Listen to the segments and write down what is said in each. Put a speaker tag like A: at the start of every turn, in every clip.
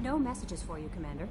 A: No messages for you, Commander.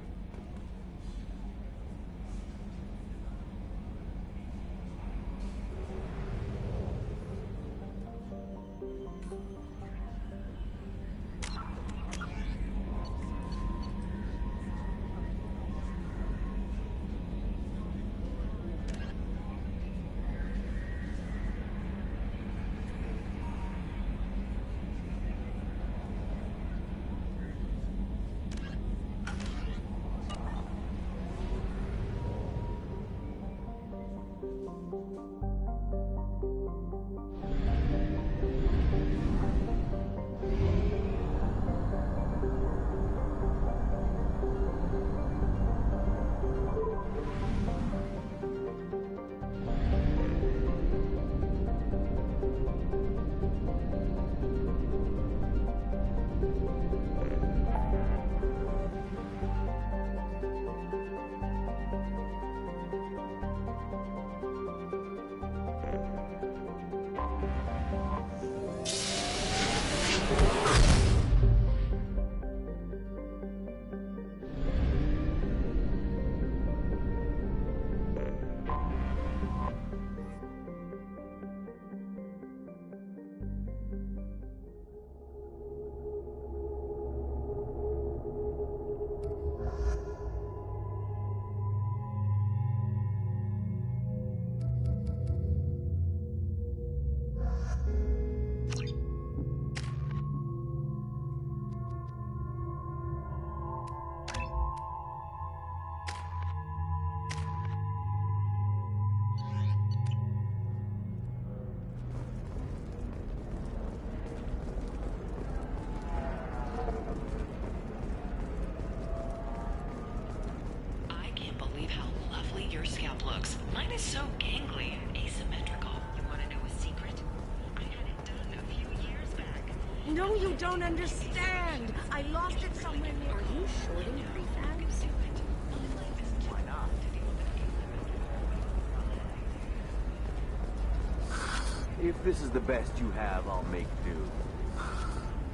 B: No, you don't understand. I lost it somewhere near. Are you shorting prefabs?
C: Why not? If this is the best you have, I'll make do.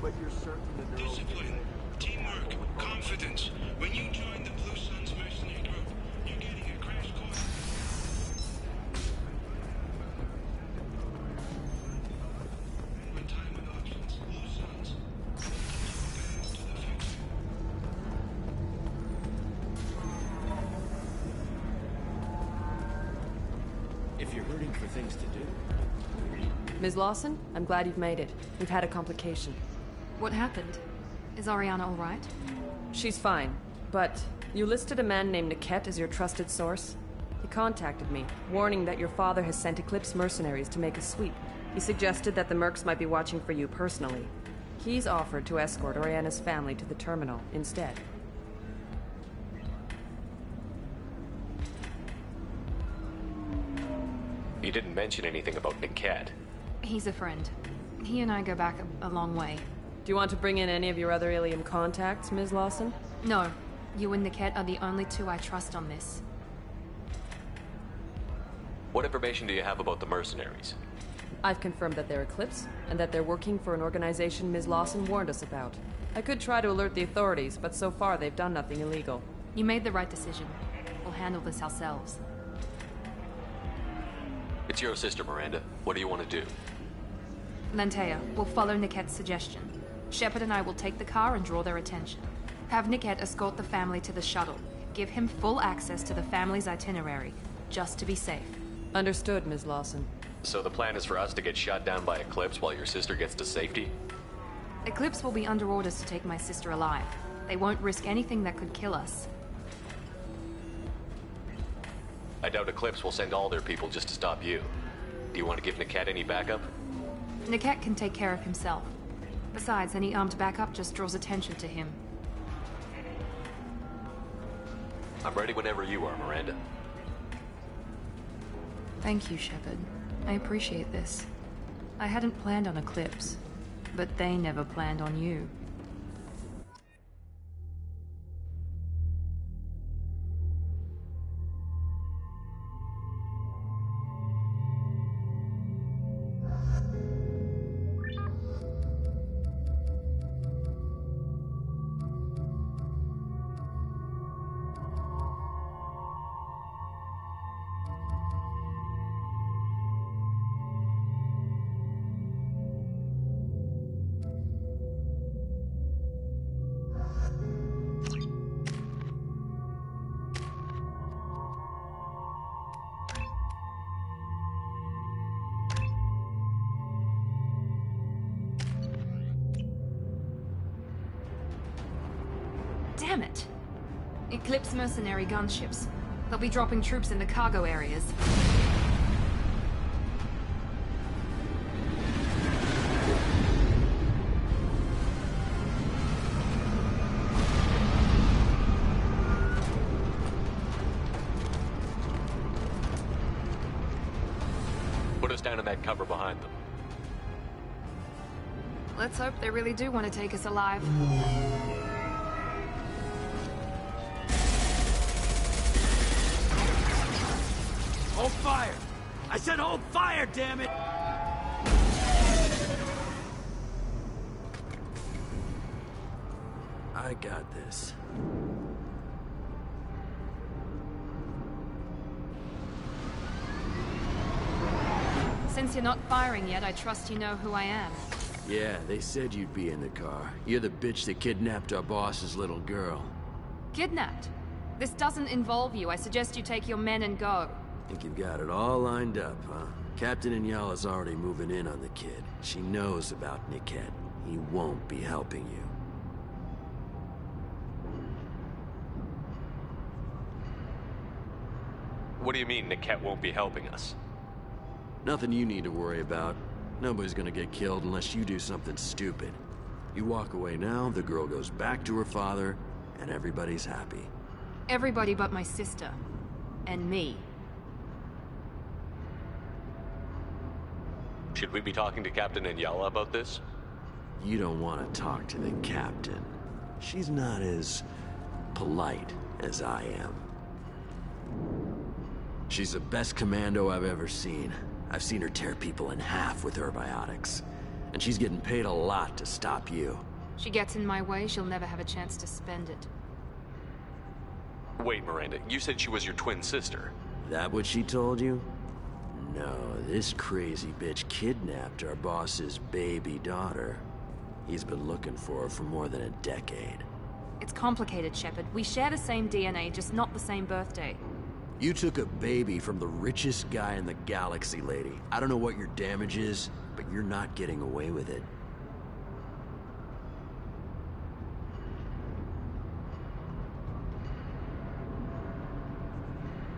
C: But you're certain that they're
D: discipline, teamwork, confidence. When you join the Blue Suns mercenary group, you're getting a crash course. Retirement options, Blue Suns. To the future.
E: If you're hurting for things to do.
F: Ms. Lawson, I'm glad you've made it. We've had a complication.
G: What happened? Is Ariana all right?
F: She's fine, but you listed a man named Niket as your trusted source. He contacted me, warning that your father has sent Eclipse mercenaries to make a sweep. He suggested that the Mercs might be watching for you personally. He's offered to escort Oriana's family to the terminal instead.
H: You didn't mention anything about Niket.
G: He's a friend. He and I go back a long way.
F: Do you want to bring in any of your other Ilium contacts, Ms. Lawson?
G: No. You and Niket are the only two I trust on this.
H: What information do you have about the mercenaries?
F: I've confirmed that they're Eclipse, and that they're working for an organization Ms. Lawson warned us about. I could try to alert the authorities, but so far they've done nothing illegal.
G: You made the right decision. We'll handle this ourselves.
H: It's your sister, Miranda. What do you want to do?
G: Lantea, we'll follow Niket's suggestion. Shepard and I will take the car and draw their attention. Have Niket escort the family to the shuttle. Give him full access to the family's itinerary, just to be safe.
F: Understood, Ms. Lawson.
H: So the plan is for us to get shot down by Eclipse while your sister gets to safety?
G: Eclipse will be under orders to take my sister alive. They won't risk anything that could kill us.
H: I doubt Eclipse will send all their people just to stop you. Do you want to give Niket any backup?
G: Niket can take care of himself. Besides, any armed backup just draws attention to him.
H: I'm ready whenever you are, Miranda.
G: Thank you, Shepard. I appreciate this. I hadn't planned on Eclipse, but they never planned on you. Damn it! Eclipse mercenary gunships. They'll be dropping troops in the cargo areas.
H: Put us down in that cover behind them.
G: Let's hope they really do want to take us alive.
E: Hold fire! I said hold fire, damn it! I got this.
G: Since you're not firing yet, I trust you know who I am.
E: Yeah, they said you'd be in the car. You're the bitch that kidnapped our boss's little girl.
G: Kidnapped? This doesn't involve you. I suggest you take your men and go.
E: Think you've got it all lined up, huh? Captain Inyala's already moving in on the kid. She knows about Niket. He won't be helping you.
H: What do you mean Niket won't be helping us?
E: Nothing you need to worry about. Nobody's gonna get killed unless you do something stupid. You walk away now, the girl goes back to her father, and everybody's happy.
G: Everybody but my sister. And me.
H: Should we be talking to Captain Inyala about this?
E: You don't want to talk to the captain. She's not as polite as I am. She's the best commando I've ever seen. I've seen her tear people in half with her biotics. And she's getting paid a lot to stop you.
G: She gets in my way, she'll never have a chance to spend it.
H: Wait, Miranda, you said she was your twin sister.
E: That what she told you? No, this crazy bitch kidnapped our boss's baby daughter. He's been looking for her for more than a decade.
G: It's complicated, Shepard. We share the same DNA, just not the same birthday.
E: You took a baby from the richest guy in the galaxy, lady. I don't know what your damage is, but you're not getting away with it.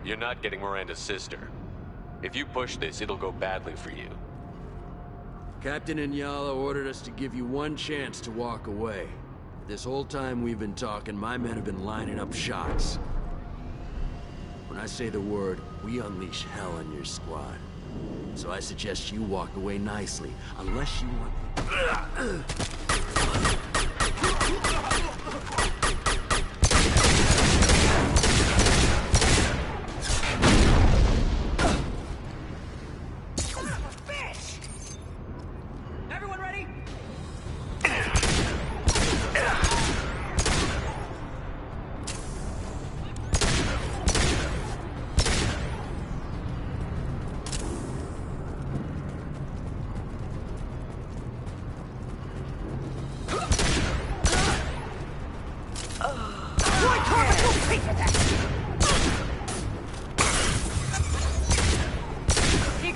H: You're not getting Miranda's sister. If you push this, it'll go badly for you.
E: Captain Inyala ordered us to give you one chance to walk away. This whole time we've been talking, my men have been lining up shots. When I say the word, we unleash hell on your squad. So I suggest you walk away nicely, unless you want...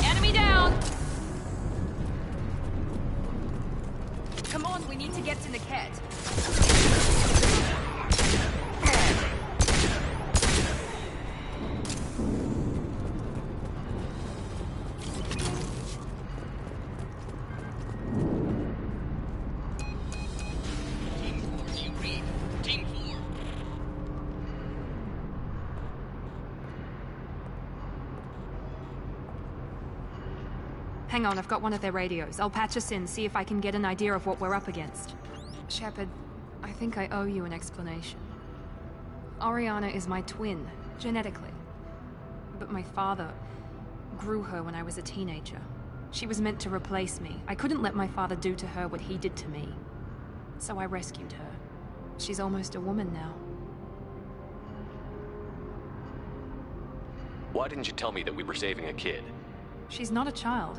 G: Enemy down! Come on, we need to get to Niket. Hang on, I've got one of their radios. I'll patch us in, see if I can get an idea of what we're up against. Shepard, I think I owe you an explanation. Oriana is my twin, genetically. But my father grew her when I was a teenager. She was meant to replace me. I couldn't let my father do to her what he did to me. So I rescued her. She's almost a woman now.
H: Why didn't you tell me that we were saving a kid?
G: She's not a child.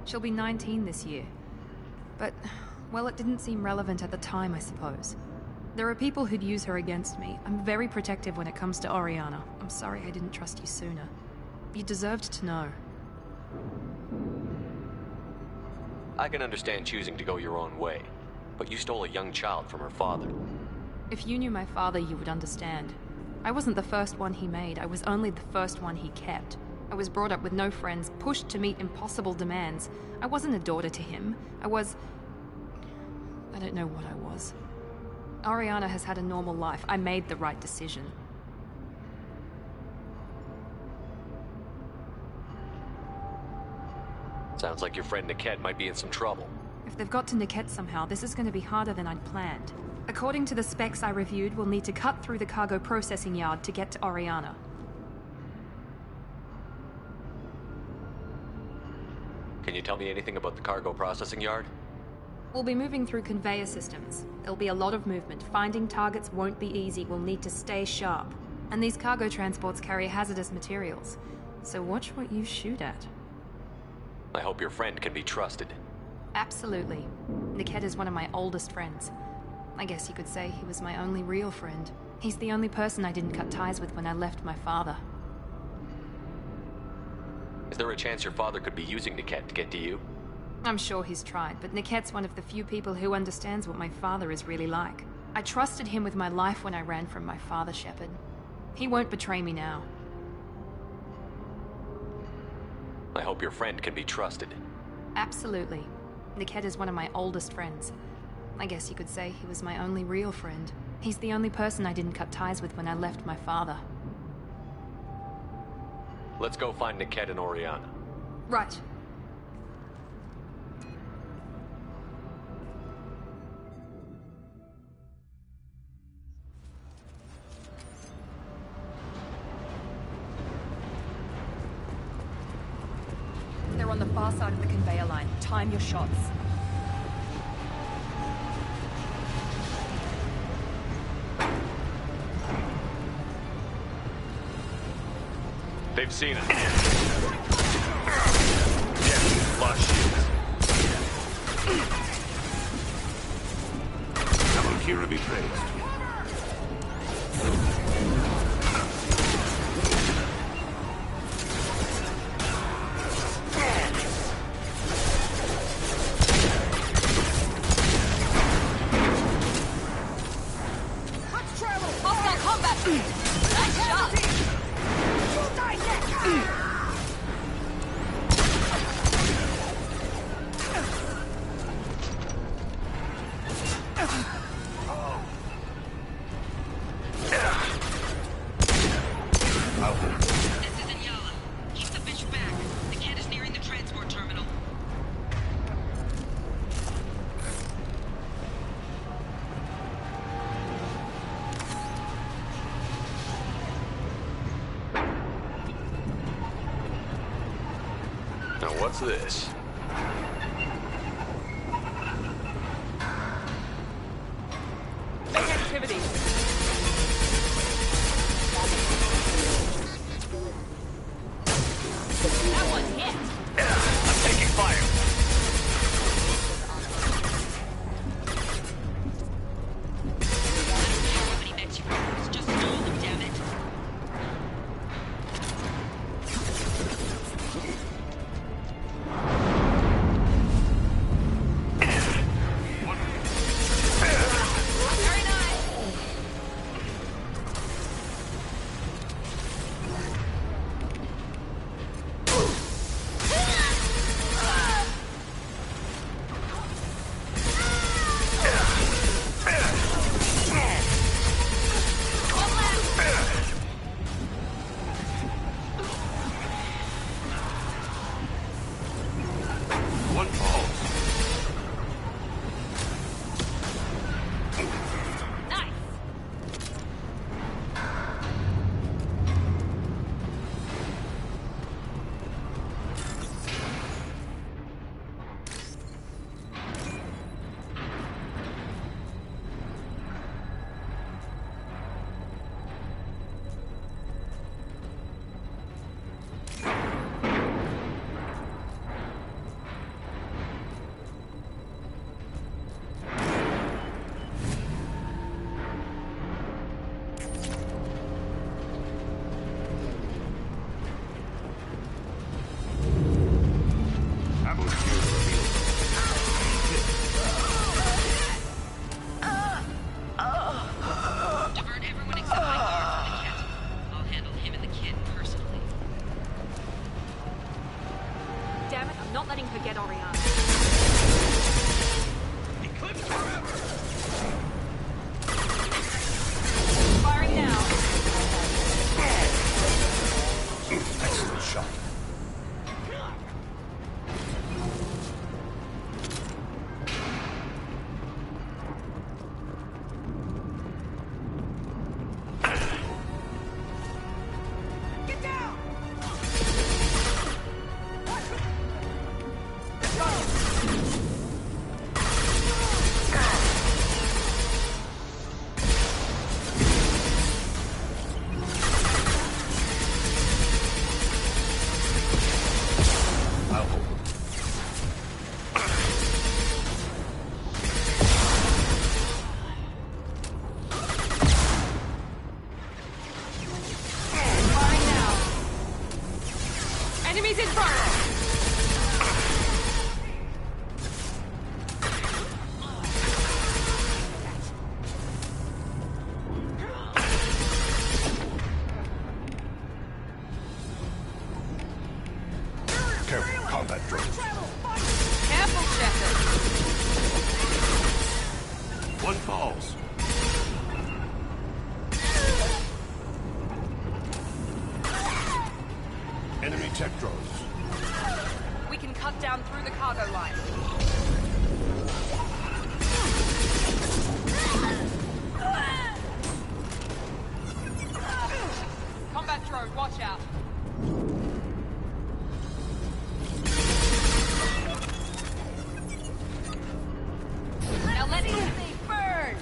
G: She'll be 19 this year. But, well, it didn't seem relevant at the time, I suppose. There are people who'd use her against me. I'm very protective when it comes to Oriana. I'm sorry I didn't trust you sooner. You deserved to know.
H: I can understand choosing to go your own way, but you stole a young child from her father.
G: If you knew my father, you would understand. I wasn't the first one he made, I was only the first one he kept. I was brought up with no friends, pushed to meet impossible demands. I wasn't a daughter to him. I don't know what I was. Oriana has had a normal life. I made the right decision.
H: Sounds like your friend Niket might be in some trouble.
G: If they've got to Niket somehow, this is going to be harder than I'd planned. According to the specs I reviewed, we'll need to cut through the cargo processing yard to get to Oriana.
H: Can you tell me anything about the cargo processing yard?
G: We'll be moving through conveyor systems. There'll be a lot of movement. Finding targets won't be easy. We'll need to stay sharp. And these cargo transports carry hazardous materials. So watch what you shoot at.
H: I hope your friend can be trusted.
G: Absolutely. Niket is one of my oldest friends. I guess you could say he was my only real friend. He's the only person I didn't cut ties with when I left my father.
H: Is there a chance your father could be using Niket to get to you?
G: I'm sure he's tried, but Niket's one of the few people who understands what my father is really like. I trusted him with my life when I ran from my father, Shepard. He won't betray me now.
H: I hope your friend can be trusted.
G: Absolutely. Niket is one of my oldest friends. I guess you could say he was my only real friend. He's the only person I didn't cut ties with when I left my father.
H: Let's go find Niket and Oriana.
G: Right.
F: They're on the far side of the conveyor line. Time your shots.
H: They've seen us. Flush.
A: Kira be praised.
H: What's this?
F: Make activity. That one hit.
H: I'm taking fire.
B: Just stole them, damn it.
A: One falls. Enemy tech drones.
G: We can cut down through the cargo line. Combat drone, watch out. Now let these things burn!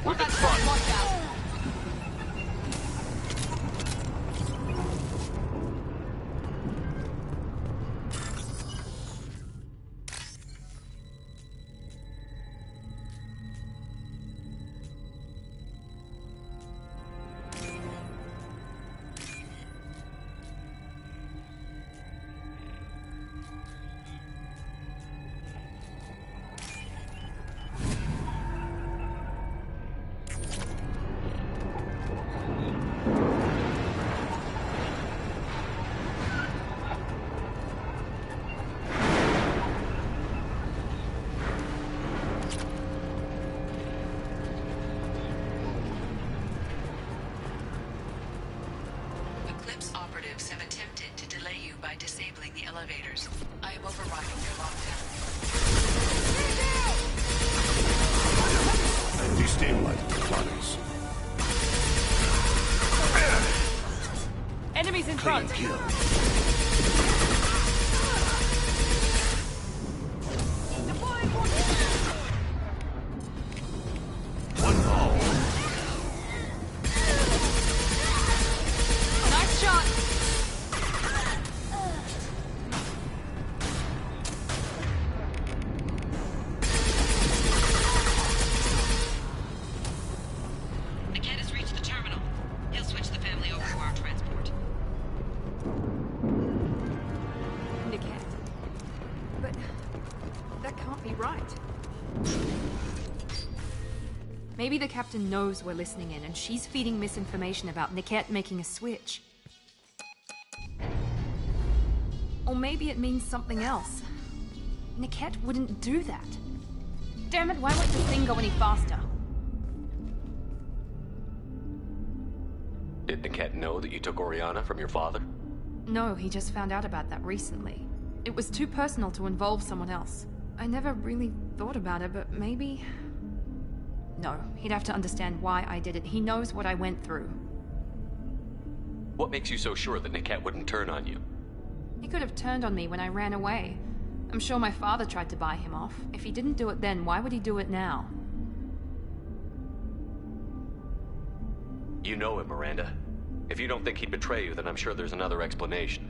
G: Combat drone, watch out.
I: Eclipse operatives have attempted to delay you by disabling the elevators. I am overriding their lockdown.
A: And destabilize the bodies.
G: Enemies in
A: Clean
G: front.
A: kill. One fall.
G: Nice shot.
I: Niket has reached the terminal. He'll switch the family over to our transport.
G: Niket. But that can't be right. Maybe the captain knows we're listening in and she's feeding misinformation about Niket making a switch. Or maybe it means something else. Niket wouldn't do that. Damn it, why won't this thing go any faster?
H: Did Niket know that you took Oriana from your father?
G: No, he just found out about that recently. It was too personal to involve someone else. I never really thought about it, but maybe... No, he'd have to understand why I did it. He knows what I went through.
H: What makes you so sure that Niket wouldn't turn on you?
G: He could have turned on me when I ran away. I'm sure my father tried to buy him off. If he didn't do it then, why would he do it now?
H: You know him, Miranda. If you don't think he'd betray you, then I'm sure there's another explanation.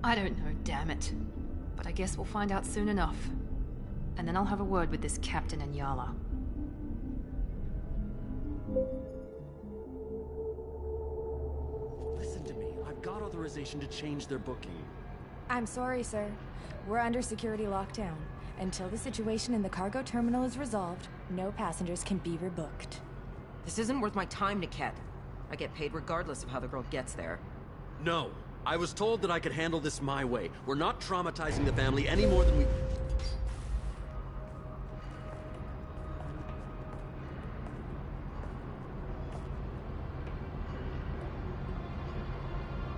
G: I don't know, damn it. But I guess we'll find out soon enough. And then I'll have a word with this Captain Anyala.
E: Listen to me. I've got authorization to change their booking.
B: I'm sorry, sir. We're under security lockdown. Until the situation in the cargo terminal is resolved, no passengers can be rebooked.
J: This isn't worth my time, Niket. I get paid regardless of how the girl gets there.
E: No. I was told that I could handle this my way. We're not traumatizing the family any more than we...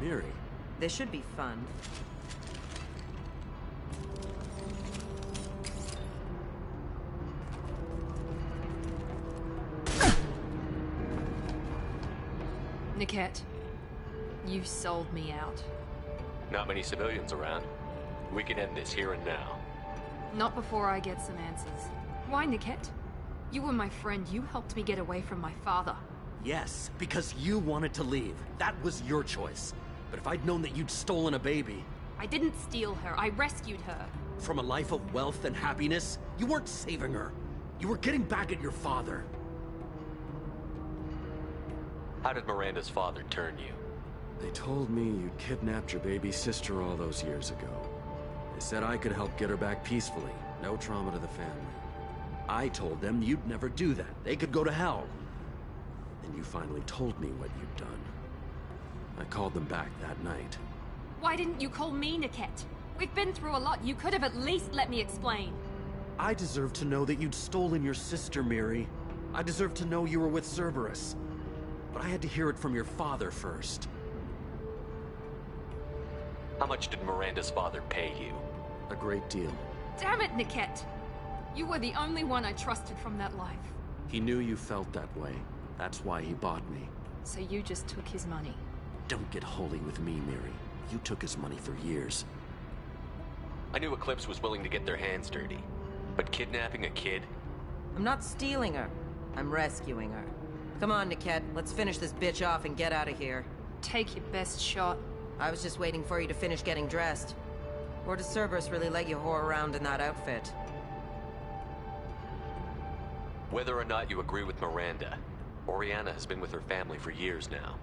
E: Miri.
J: This should be fun.
G: Niket, you sold me out.
H: Not many civilians around. We can end this here and now.
G: Not before I get some answers. Why, Niket? You were my friend. You helped me get away from my father.
E: Yes, because you wanted to leave. That was your choice. But if I'd known that you'd stolen a baby...
G: I didn't steal her. I rescued her.
E: From a life of wealth and happiness, you weren't saving her. You were getting back at your father.
H: How did Miranda's father turn you?
E: They told me you'd kidnapped your baby sister all those years ago. They said I could help get her back peacefully. No trauma to the family. I told them you'd never do that. They could go to hell. And you finally told me what you'd done. I called them back that night.
G: Why didn't you call me, Niket? We've been through a lot. You could have at least let me explain.
E: I deserve to know that you'd stolen your sister, Miri. I deserve to know you were with Cerberus. But I had to hear it from your father first.
H: How much did Miranda's father pay you?
E: A great deal.
G: Damn it, Niket! You were the only one I trusted from that life.
E: He knew you felt that way. That's why he bought me.
G: So you just took his money.
E: Don't get holy with me, Miri. You took his money for years.
H: I knew Eclipse was willing to get their hands dirty. But kidnapping a kid?
J: I'm not stealing her. I'm rescuing her. Come on, Niket. Let's finish this bitch off and get out of here.
G: Take your best shot.
J: I was just waiting for you to finish getting dressed. Or does Cerberus really let you whore around in that outfit?
H: Whether or not you agree with Miranda, Oriana has been with her family for years now.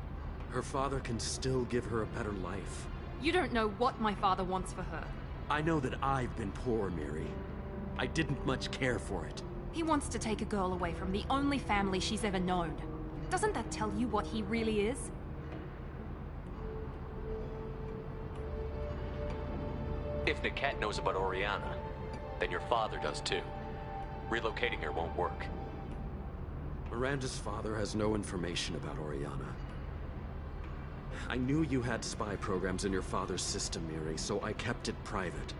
E: Her father can still give her a better life.
G: You don't know what my father wants for her.
E: I know that I've been poor, Miri. I didn't much care for it.
G: He wants to take a girl away from the only family she's ever known. Doesn't that tell you what he really is?
H: If Niket knows about Oriana, then your father does too. Relocating her won't work.
E: Miranda's father has no information about Oriana. I knew you had spy programs in your father's system, Miri, so I kept it private.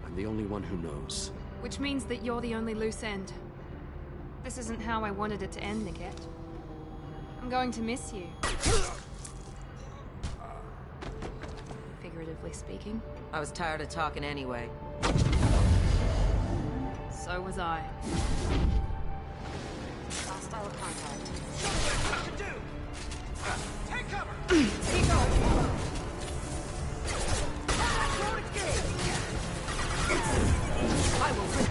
E: I'm the only one who knows.
G: Which means that you're the only loose end. This isn't how I wanted it to end, Niket. I'm going to miss you. Figuratively speaking.
J: I was tired of talking anyway.
G: So was I.
J: Hostile contact.
C: What to do? Take cover!
J: Keep going!
C: I will.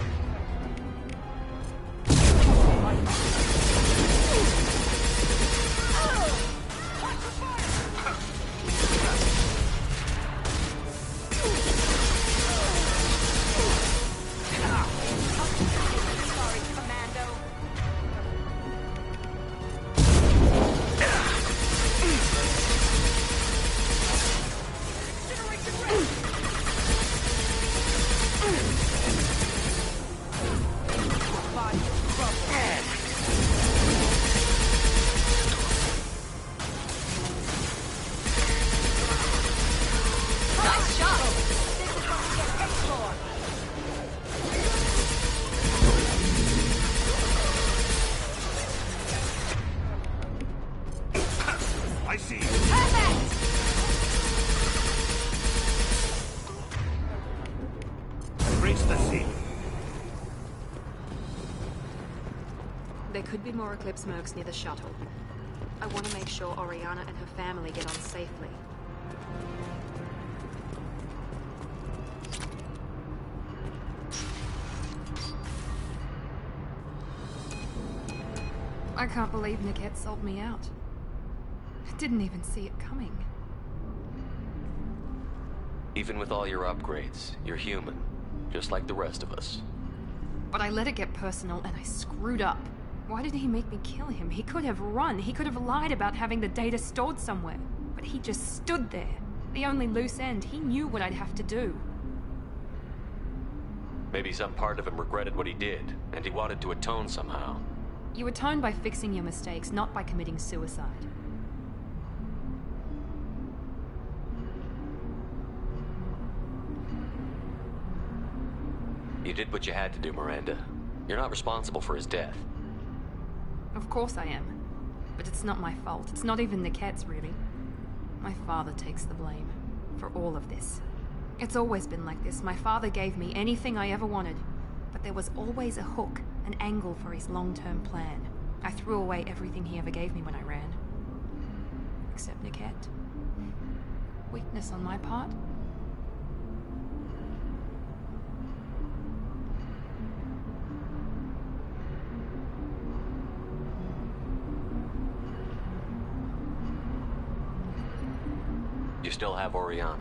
A: I see.
G: Perfect!
A: Race the sea.
G: There could be more Eclipse mercs near the shuttle. I want to make sure Oriana and her family get on safely. I can't believe Niket sold me out. I didn't even see it coming.
H: Even with all your upgrades, you're human, just like the rest of us.
G: But I let it get personal and I screwed up. Why did he make me kill him? He could have run. He could have lied about having the data stored somewhere. But he just stood there. The only loose end. He knew what I'd have to do.
H: Maybe some part of him regretted what he did, and he wanted to atone somehow.
G: You atone by fixing your mistakes, not by committing suicide.
H: You did what you had to do, Miranda. You're not responsible for his death.
G: Of course I am. But it's not my fault. It's not even Niket's, really. My father takes the blame for all of this. It's always been like this. My father gave me anything I ever wanted, but there was always a hook, an angle for his long-term plan. I threw away everything he ever gave me when I ran. Except Niket. Weakness on my part?
H: You still have Oriana.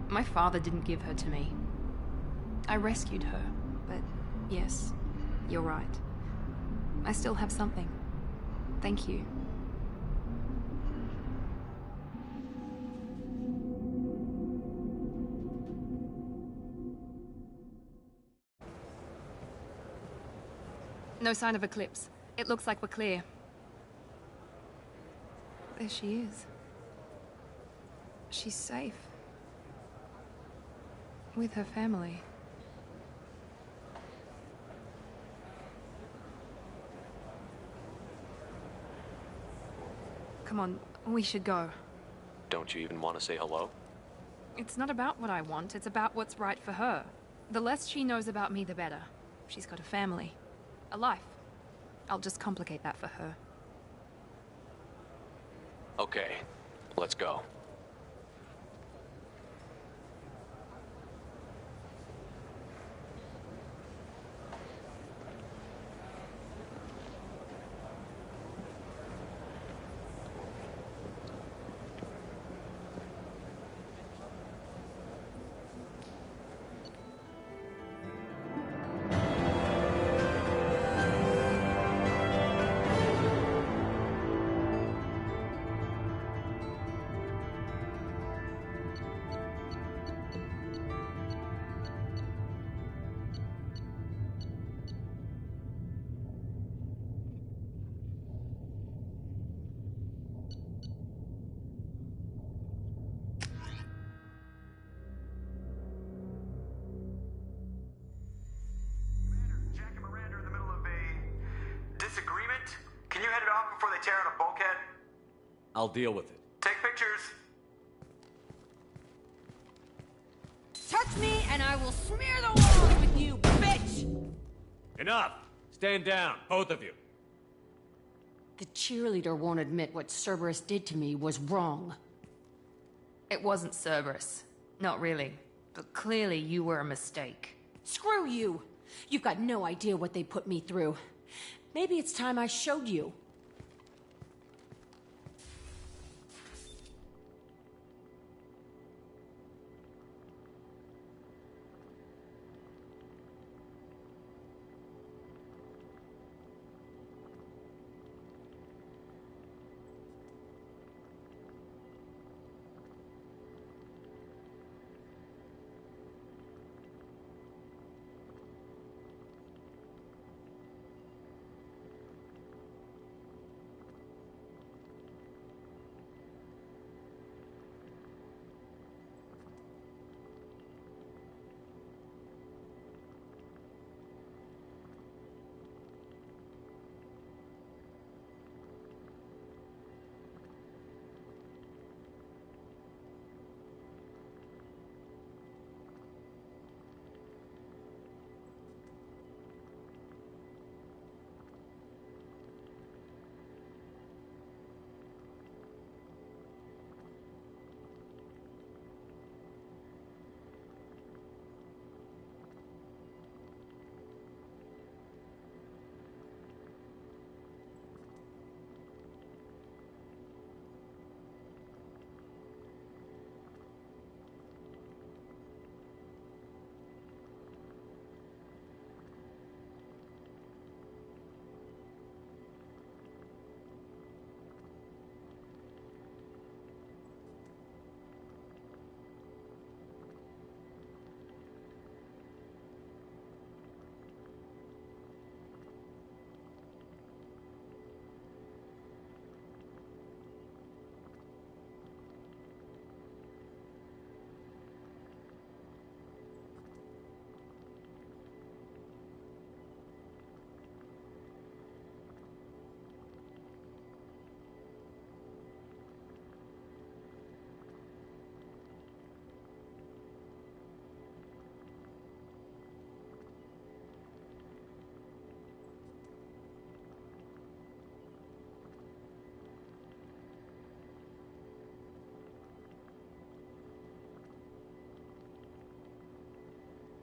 G: My father didn't give her to me. I rescued her, but yes, You're right. I still have something. Thank you. No sign of Eclipse. It looks like we're clear. There she is. She's safe. With her family. Come on, we should go.
H: Don't you even want to say hello?
G: It's not about what I want, it's about what's right for her. The less she knows about me, the better. She's got a family. A life. I'll just complicate that for her.
H: Okay, let's go.
K: I'll deal with it.
L: Take pictures.
M: Touch me and I will smear the walls with you, bitch!
K: Enough! Stand down, both of you.
M: The cheerleader won't admit what Cerberus did to me was wrong.
G: It wasn't Cerberus. Not really. But clearly you were a mistake.
M: Screw you! You've got no idea what they put me through. Maybe it's time I showed you.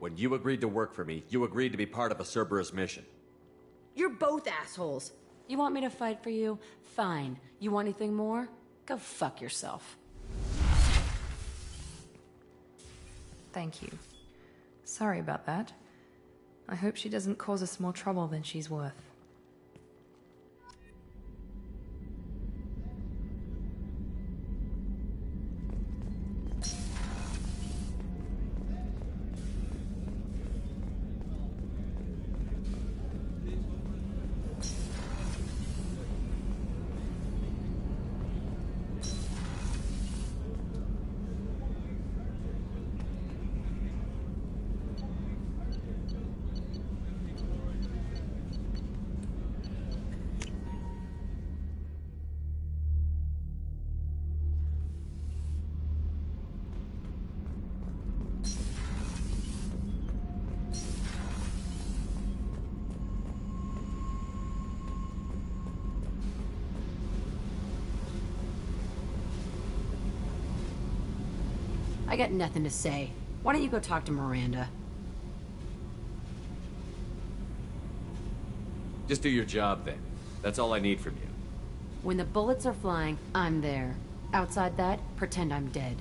K: When you agreed to work for me, you agreed to be part of a Cerberus mission.
M: You're both assholes. You want me to fight for you? Fine. You want anything more? Go fuck yourself.
G: Thank you. Sorry about that. I hope she doesn't cause us more trouble than she's worth.
M: I got nothing to say. Why don't you go talk to Miranda?
K: Just do your job then. That's all I need from you.
M: When the bullets are flying, I'm there. Outside that, pretend I'm dead.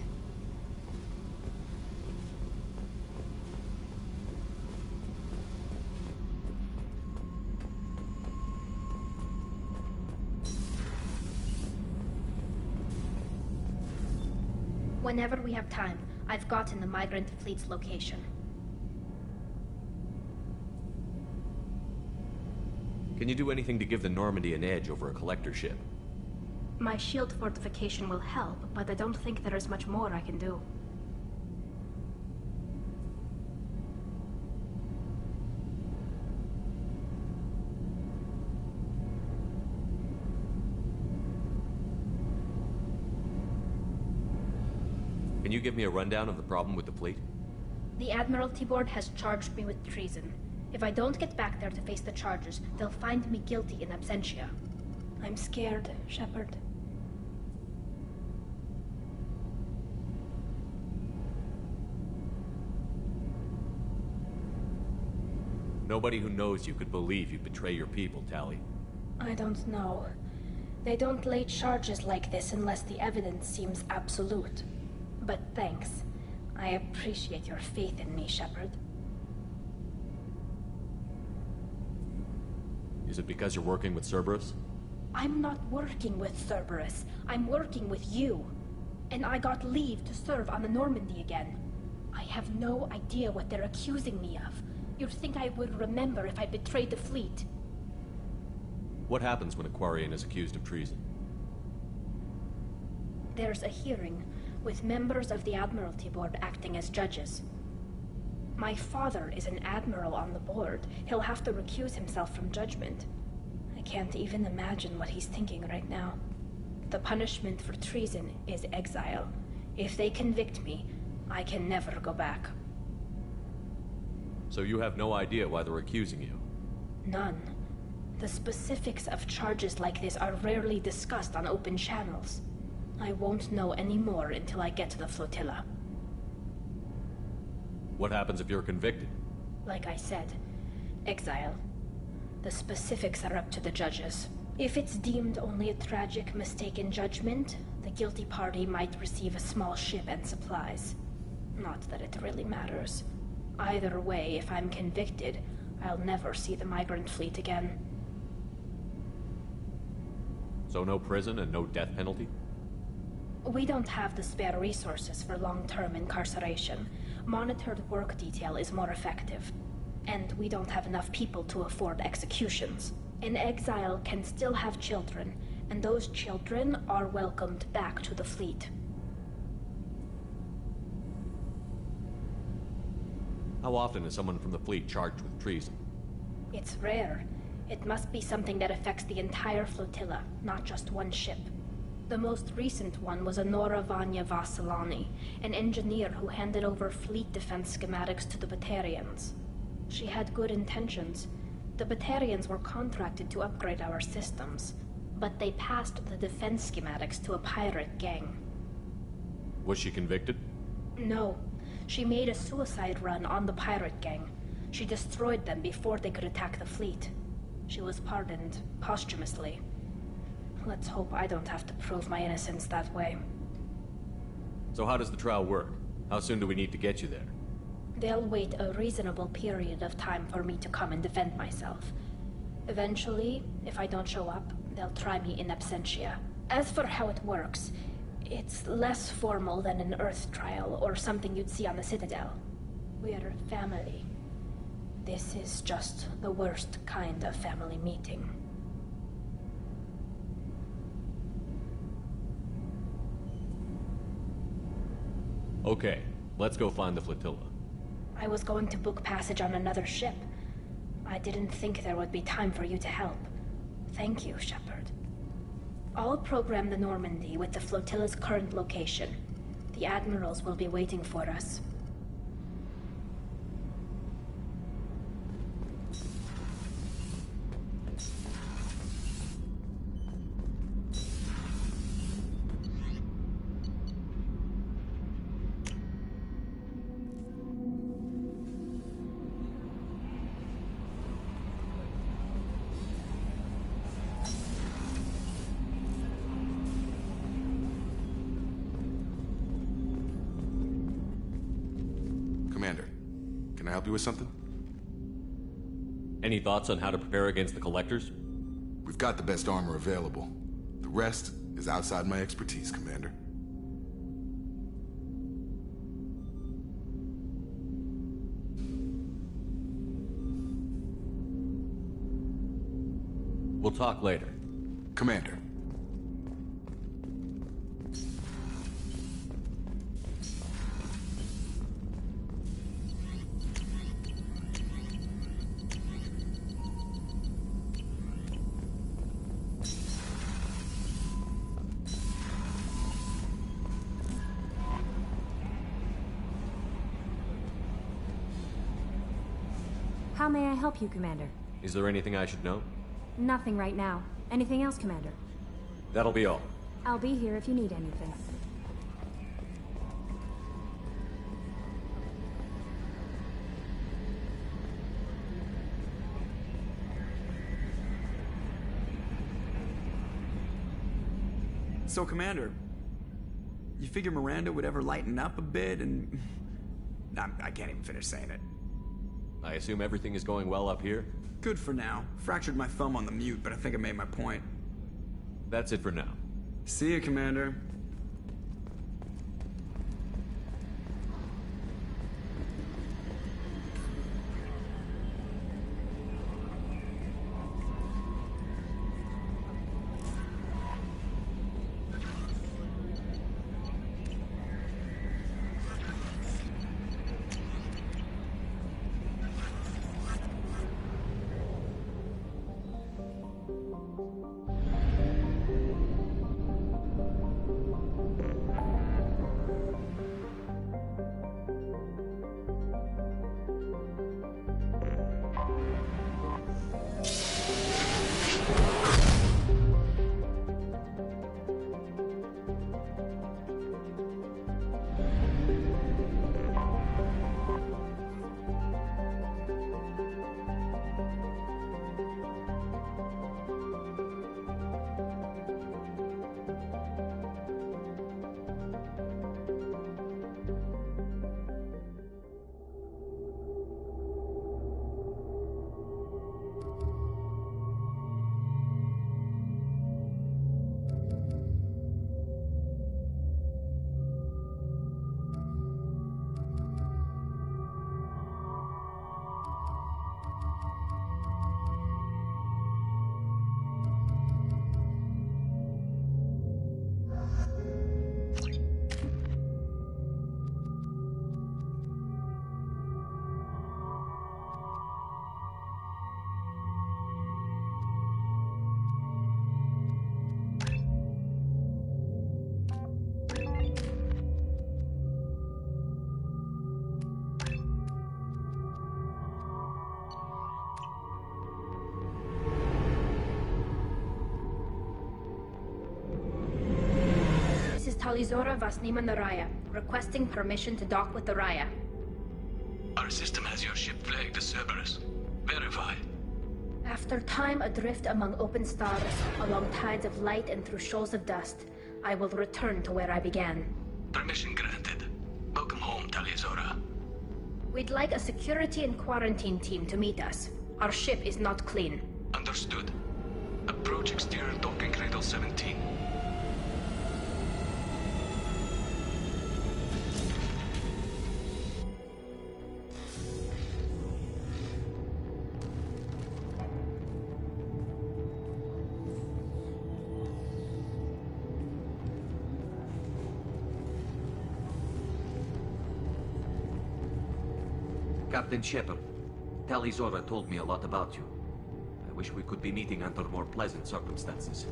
L: Whenever we have time, I've gotten the migrant fleet's location.
K: Can you do anything to give the Normandy an edge over a collector ship?
L: My shield fortification will help, but I don't think there is much more I can do.
K: Can you give me a rundown of the problem with the fleet?
L: The Admiralty Board has charged me with treason. If I don't get back there to face the charges, they'll find me guilty in absentia. I'm scared, Shepard.
K: Nobody who knows you could believe you'd betray your people, Tali.
L: I don't know. They don't lay charges like this unless the evidence seems absolute. But thanks. I appreciate your faith in me, Shepard.
K: Is it because you're working with Cerberus?
L: I'm not working with Cerberus. I'm working with you. And I got leave to serve on the Normandy again. I have no idea what they're accusing me of. You'd think I would remember if I betrayed the fleet.
K: What happens when a Quarian is accused of treason?
L: There's a hearing, with members of the Admiralty Board acting as judges. My father is an admiral on the board. He'll have to recuse himself from judgment. I can't even imagine what he's thinking right now. The punishment for treason is exile. If they convict me, I can never go back.
K: So you have no idea why they're accusing you?
L: None. The specifics of charges like this are rarely discussed on open channels. I won't know any more until I get to the flotilla.
K: What happens if you're convicted?
L: Like I said, exile. The specifics are up to the judges. If it's deemed only a tragic mistake in judgment, the guilty party might receive a small ship and supplies. Not that it really matters. Either way, if I'm convicted, I'll never see the migrant fleet again.
K: So no prison and no death penalty?
L: We don't have the spare resources for long-term incarceration. Monitored work detail is more effective. And we don't have enough people to afford executions. An exile can still have children, and those children are welcomed back to the fleet.
K: How often is someone from the fleet charged with treason?
L: It's rare. It must be something that affects the entire flotilla, not just one ship. The most recent one was Honora Vanya Vassilani, an engineer who handed over fleet defense schematics to the Batarians. She had good intentions. The Batarians were contracted to upgrade our systems, but they passed the defense schematics to a pirate gang.
K: Was she convicted?
L: No. She made a suicide run on the pirate gang. She destroyed them before they could attack the fleet. She was pardoned posthumously. Let's hope I don't have to prove my innocence that way.
K: So how does the trial work? How soon do we need to get you there?
L: They'll wait a reasonable period of time for me to come and defend myself. Eventually, if I don't show up, they'll try me in absentia. As for how it works, it's less formal than an Earth trial or something you'd see on the Citadel. We're family. This is just the worst kind of family meeting.
K: Okay, let's go find the flotilla.
L: I was going to book passage on another ship. I didn't think there would be time for you to help. Thank you, Shepard. I'll program the Normandy with the flotilla's current location. The admirals will be waiting for us.
N: Commander, can I help you with something?
K: Any thoughts on how to prepare against the Collectors?
N: We've got the best armor available. The rest is outside my expertise, Commander.
K: We'll talk later.
N: Commander.
O: How may I help you, Commander?
K: Is there anything I should know?
O: Nothing right now. Anything else, Commander?
K: That'll be all.
O: I'll be here if you need anything.
P: So, Commander, you figure Miranda would ever lighten up a bit and... I can't even finish saying it.
K: I assume everything is going well up here?
P: Good for now. Fractured my thumb on the mute, but I think I made my point.
K: That's it for now.
P: See you, Commander.
L: Talizora Vasnima Naraya, requesting permission to dock with the Raya.
Q: Our system has your ship flagged as Cerberus. Verify.
L: After time adrift among open stars, along tides of light and through shoals of dust, I will return to where I began.
Q: Permission granted. Welcome home, Talizora.
L: We'd like a security and quarantine team to meet us. Our ship is not clean.
Q: Understood. Approach exterior docking cradle 17.
R: Captain Shepard, Tali Zora told me a lot about you. I wish we could be meeting under more pleasant circumstances.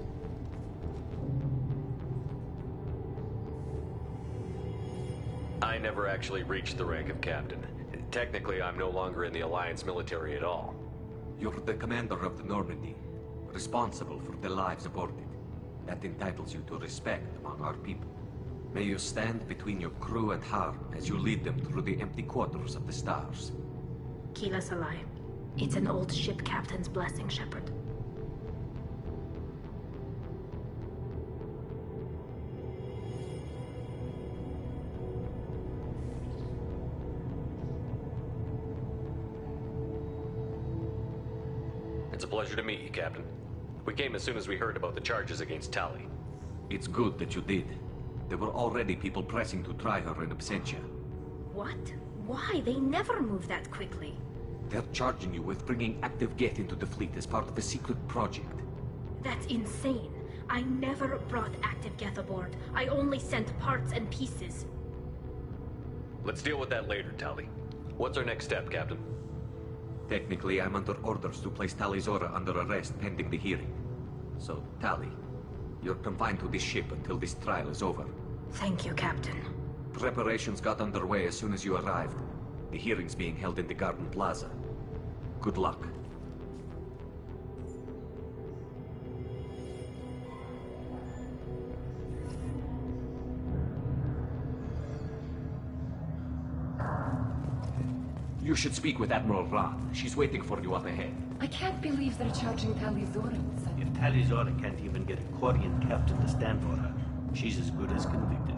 H: I never actually reached the rank of captain. Technically, I'm no longer in the Alliance military at all.
R: You're the commander of the Normandy, responsible for the lives aboard it. That entitles you to respect among our people. May you stand between your crew and harm as you lead them through the empty quarters of the stars.
L: Keela Salai. It's an old ship captain's blessing, Shepard.
H: It's a pleasure to meet you, Captain. We came as soon as we heard about the charges against Tali.
R: It's good that you did. There were already people pressing to try her in absentia.
L: What? Why? They never move that quickly.
R: They're charging you with bringing active Geth into the fleet as part of a secret project.
L: That's insane. I never brought active Geth aboard. I only sent parts and pieces.
H: Let's deal with that later, Tali. What's our next step, Captain?
R: Technically, I'm under orders to place Tali Zora under arrest pending the hearing. So, Tali, you're confined to this ship until this trial is over.
L: Thank you, Captain.
R: Preparations got underway as soon as you arrived. The hearing's being held in the Garden Plaza. Good luck. You should speak with Admiral Roth. She's waiting for you up ahead.
M: I can't believe they're charging Tali Zora with something.
A: If Tali Zora can't even get a Quarian captain to stand for her, she's as good as convicted.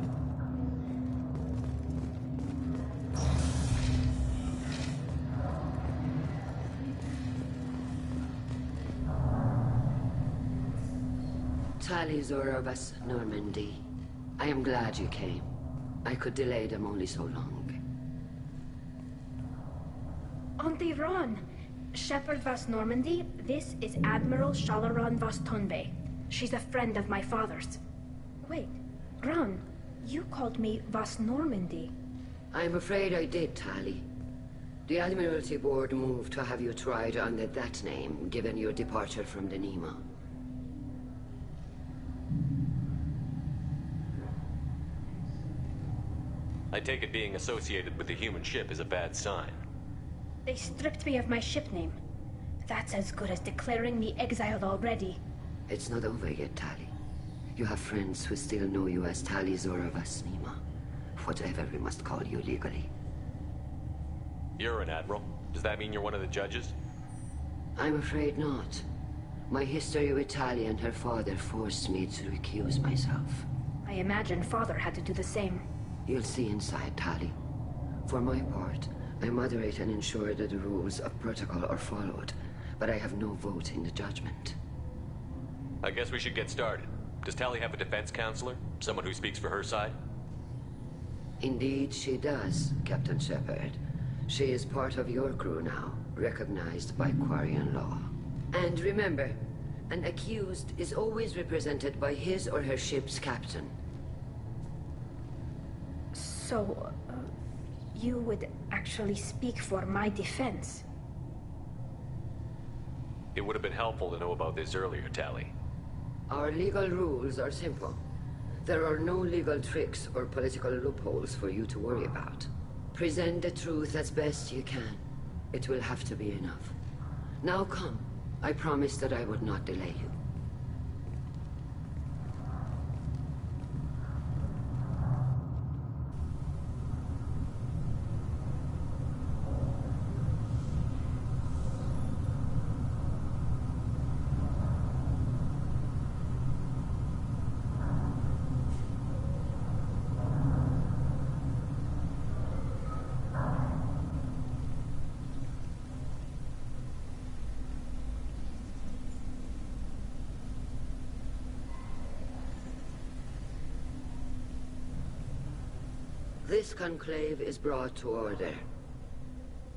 M: Tali Zora vas Normandy. I am glad you came. I could delay them only so long.
L: Auntie Ron! Shepard vas Normandy, this is Admiral Shalaran vas Tonbe. She's a friend of my father's. Wait, Ron, you called me vas Normandy.
M: I'm afraid I did, Tali. The Admiralty Board moved to have you tried under that name, given your departure from the Nima.
H: I take it being associated with the human ship is a bad sign.
L: They stripped me of my ship name. That's as good as declaring me exiled already.
M: It's not over yet, Tali. You have friends who still know you as Tali Zora vas Nima. Whatever we must call you legally.
H: You're an admiral. Does that mean you're one of the judges?
M: I'm afraid not. My history with Tali and her father forced me to recuse myself.
L: I imagine father had to do the same.
M: You'll see inside, Tali. For my part, I moderate and ensure that the rules of protocol are followed, but I have no vote in the judgment.
H: I guess we should get started. Does Tali have a defense counselor? Someone who speaks for her side?
M: Indeed, she does, Captain Shepard. She is part of your crew now, recognized by Quarian law. And remember, an accused is always represented by his or her ship's captain.
L: So, you would actually speak for my defense?
H: It would have been helpful to know about this earlier, Tali.
M: Our legal rules are simple. There are no legal tricks or political loopholes for you to worry about. Present the truth as best you can. It will have to be enough. Now come. I promised that I would not delay you. This conclave is brought to order.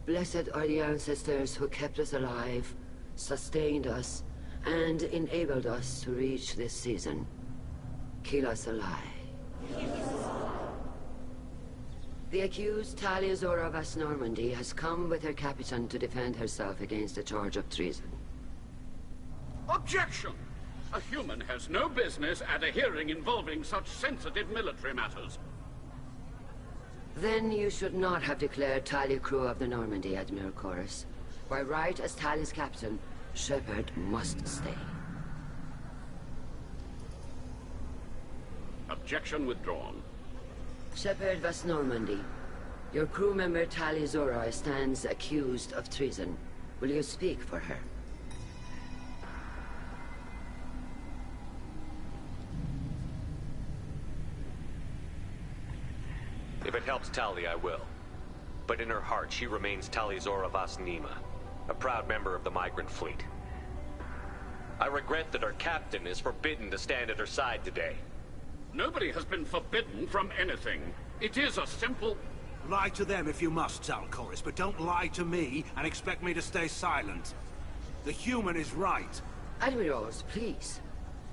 M: Blessed are the ancestors who kept us alive, sustained us, and enabled us to reach this season. Keelah Se'lai. The accused Talia Zora Vas Normandy has come with her captain to defend herself against a charge of treason.
S: Objection! A human has no business at a hearing involving such sensitive military matters.
M: Then you should not have declared Talia crew of the Normandy, Admiral Chorus. By right as Talia's captain, Shepard must stay.
S: Objection withdrawn.
M: Shepard Vas Normandy, your crew member Talia Zora stands accused of treason. Will you speak for her?
H: If it helps Tali, I will. But in her heart, she remains Talia Zora Vas Nema, a proud member of the migrant fleet. I regret that our captain is forbidden to stand at her side today.
S: Nobody has been forbidden from anything. It is a simple...
T: Lie to them if you must, Zal'Koris, but don't lie to me and expect me to stay silent. The human is right.
M: Admirals, please.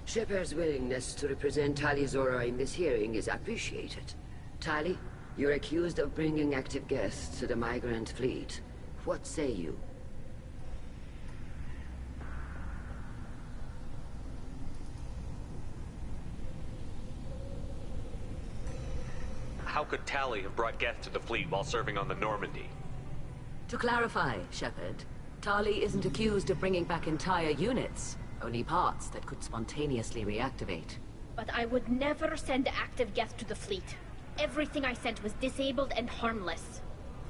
M: Shepard's willingness to represent Talia Zora in this hearing is appreciated. Tali, you're accused of bringing active guests to the migrant fleet. What say you?
H: How could Tali have brought Geth to the fleet while serving on the Normandy?
U: To clarify, Shepard, Tali isn't accused of bringing back entire units, only parts that could spontaneously reactivate.
L: But I would never send active Geth to the fleet. Everything I sent was disabled and harmless.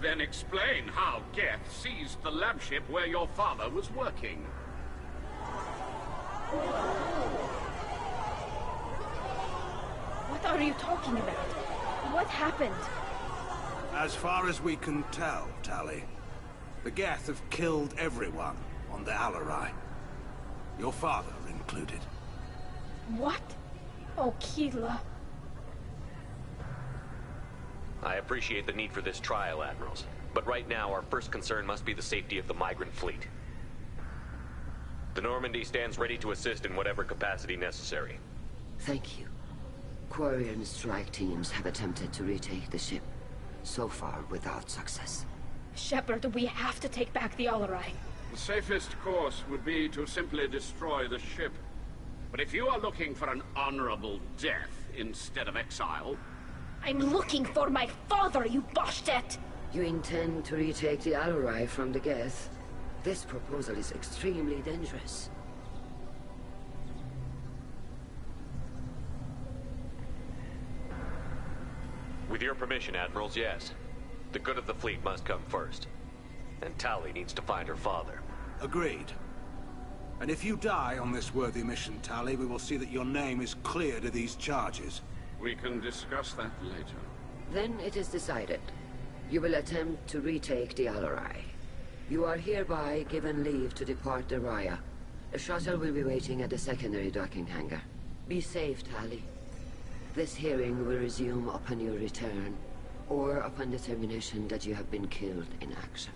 S: Then explain how Geth seized the lab ship where your father was working.
L: What are you talking about? What happened?
T: As far as we can tell, Tali, the Geth have killed everyone on the Alarai. Your father included.
L: What? Oh, Keelah.
H: I appreciate the need for this trial, Admirals. But right now, our first concern must be the safety of the migrant fleet. The Normandy stands ready to assist in whatever capacity necessary.
M: Thank you. Quarian strike teams have attempted to retake the ship, so far without success.
L: Shepard, we have to take back the Alarai.
S: The safest course would be to simply destroy the ship. But if you are looking for an honorable death instead of exile...
L: I'm looking for my father, you Bashtet!
M: You intend to retake the Alarai from the Geth? This proposal is extremely dangerous.
H: With your permission, Admirals, yes. The good of the fleet must come first. And Tali needs to find her father.
T: Agreed. And if you die on this worthy mission, Tali, we will see that your name is cleared of these charges.
S: We can discuss that later.
M: Then it is decided. You will attempt to retake the Alarai. You are hereby given leave to depart the Raya. A shuttle will be waiting at the secondary docking hangar. Be safe, Tali. This hearing will resume upon your return, or upon determination that you have been killed in action.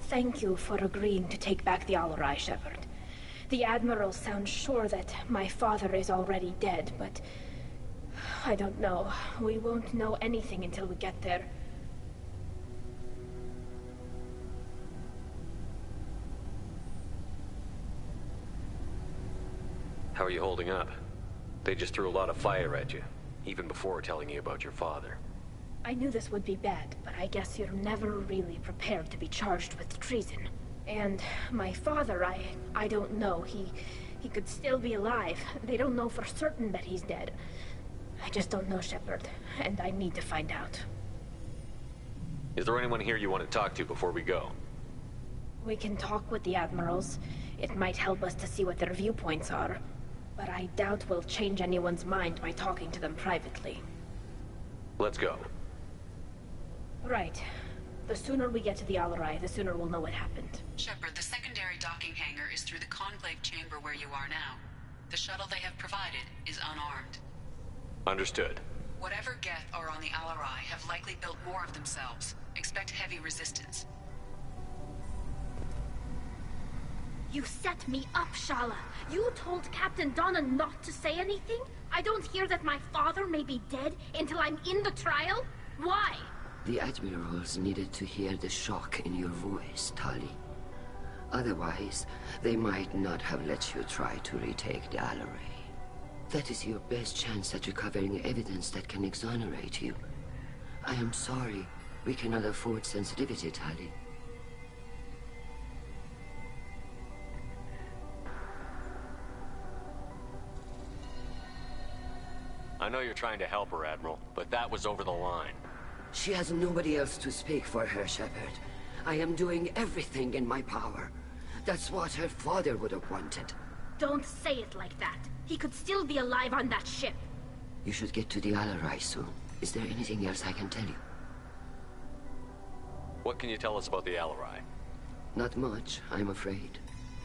L: Thank you for agreeing to take back the Alarai, Shepard. The Admiral sounds sure that my father is already dead, but... I don't know. We won't know anything until we get there.
H: How are you holding up? They just threw a lot of fire at you, even before telling you about your father.
L: I knew this would be bad, but I guess you're never really prepared to be charged with treason. And my father, I don't know. He could still be alive. They don't know for certain that he's dead. I just don't know, Shepard, and I need to find out.
H: Is there anyone here you want to talk to before we go?
L: We can talk with the Admirals. It might help us to see what their viewpoints are. But I doubt we'll change anyone's mind by talking to them privately.
H: Let's go.
L: Right. The sooner we get to the Al-Rai, the sooner we'll know what happened.
I: Shepard, the secondary docking hangar is through the Conclave chamber where you are now. The shuttle they have provided is unarmed.
H: Understood.
I: Whatever Geth are on the Al-Rai have likely built more of themselves. Expect heavy resistance.
L: You set me up, Shala. You told Captain Donna not to say anything? I don't hear that my father may be dead until I'm in the trial? Why?
M: The Admirals needed to hear the shock in your voice, Tali. Otherwise, they might not have let you try to retake the Al-Rai. That is your best chance at recovering evidence that can exonerate you. I am sorry. We cannot afford sensitivity, Tali.
H: I know you're trying to help her, Admiral, but that was over the line.
M: She has nobody else to speak for her, Shepard. I am doing everything in my power. That's what her father would have wanted.
L: Don't say it like that. He could still be alive on that ship.
M: You should get to the Al-Rai soon. Is there anything else I can tell you?
H: What can you tell us about the Al-Rai?
M: Not much, I'm afraid.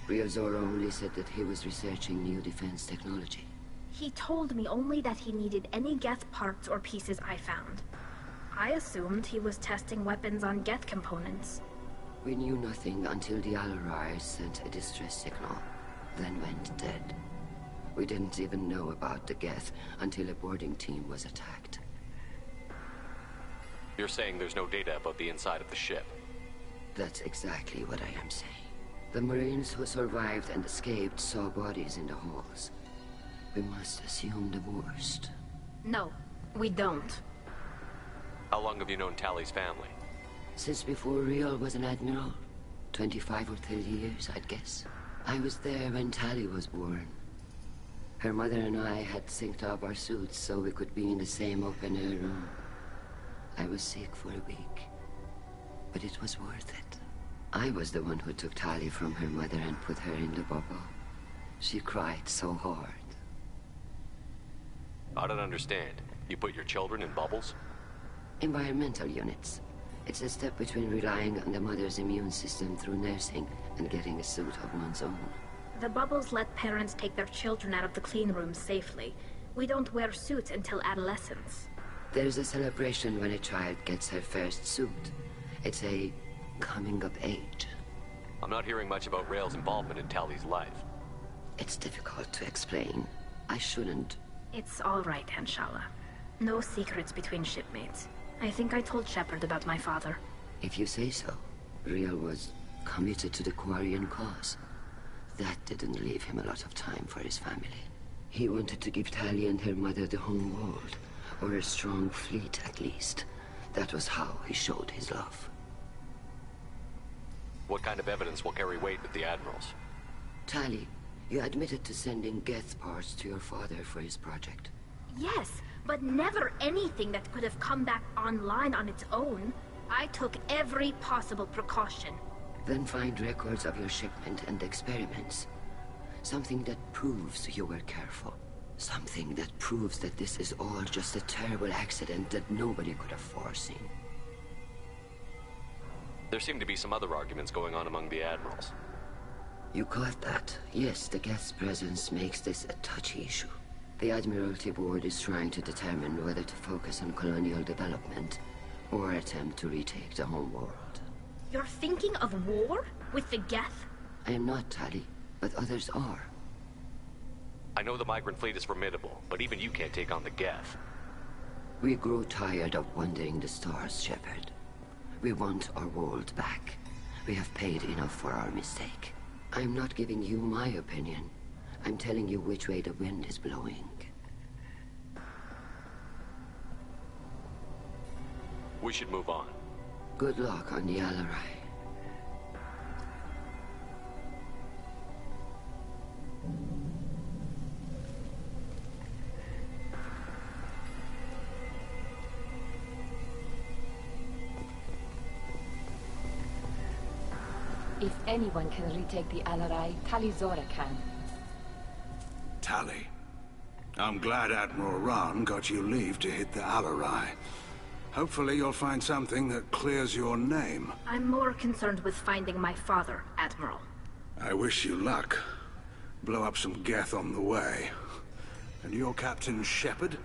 M: Ryozora only said that he was researching new defense technology.
L: He told me only that he needed any Geth parts or pieces I found. I assumed he was testing weapons on Geth components.
M: We knew nothing until the Al-Rai sent a distress signal, then went dead. We didn't even know about the Geth until a boarding team was attacked.
H: You're saying there's no data about the inside of the ship?
M: That's exactly what I am saying. The Marines who survived and escaped saw bodies in the halls. We must assume the worst.
L: No, we don't.
H: How long have you known Tali's family?
M: Since before Riel was an admiral. 25 or 30 years, I'd guess. I was there when Tali was born. Her mother and I had synced up our suits so we could be in the same open-air room. I was sick for a week, but it was worth it. I was the one who took Tali from her mother and put her in the bubble. She cried so hard.
H: I don't understand. You put your children in bubbles?
M: Environmental units. It's a step between relying on the mother's immune system through nursing and getting a suit of one's own.
L: The bubbles let parents take their children out of the clean rooms safely. We don't wear suits until adolescence.
M: There's a celebration when a child gets her first suit. It's a coming of age.
H: I'm not hearing much about Rael's involvement in Tali's life.
M: It's difficult to explain. I shouldn't.
L: It's all right, Anshala. No secrets between shipmates. I think I told Shepard about my father.
M: If you say so. Riel was committed to the Quarian cause. That didn't leave him a lot of time for his family. He wanted to give Tali and her mother the home world, or a strong fleet at least. That was how he showed his love.
H: What kind of evidence will carry weight with the Admirals?
M: Tali, you admitted to sending Geth parts to your father for his project.
L: Yes, but never anything that could have come back online on its own. I took every possible precaution.
M: Then find records of your shipment and experiments. Something that proves you were careful. Something that proves that this is all just a terrible accident that nobody could have foreseen.
H: There seem to be some other arguments going on among the Admirals.
M: You caught that? Yes, the Geth's presence makes this a touchy issue. The Admiralty Board is trying to determine whether to focus on colonial development or attempt to retake the home world.
L: You're thinking of war? With the Geth?
M: I am not, Tali, but others are.
H: I know the migrant fleet is formidable, but even you can't take on the Geth.
M: We grow tired of wandering the stars, Shepard. We want our world back. We have paid enough for our mistake. I'm not giving you my opinion. I'm telling you which way the wind is blowing.
H: We should move on.
M: Good luck on the Al-Rai.
D: If anyone can retake the Al-Rai, Talizora can.
T: Tali, I'm glad Admiral Rahn got you leave to hit the Al-Rai. Hopefully you'll find something that clears your name.
L: I'm more concerned with finding my father, Admiral.
T: I wish you luck. Blow up some Geth on the way. And you're Captain Shepard,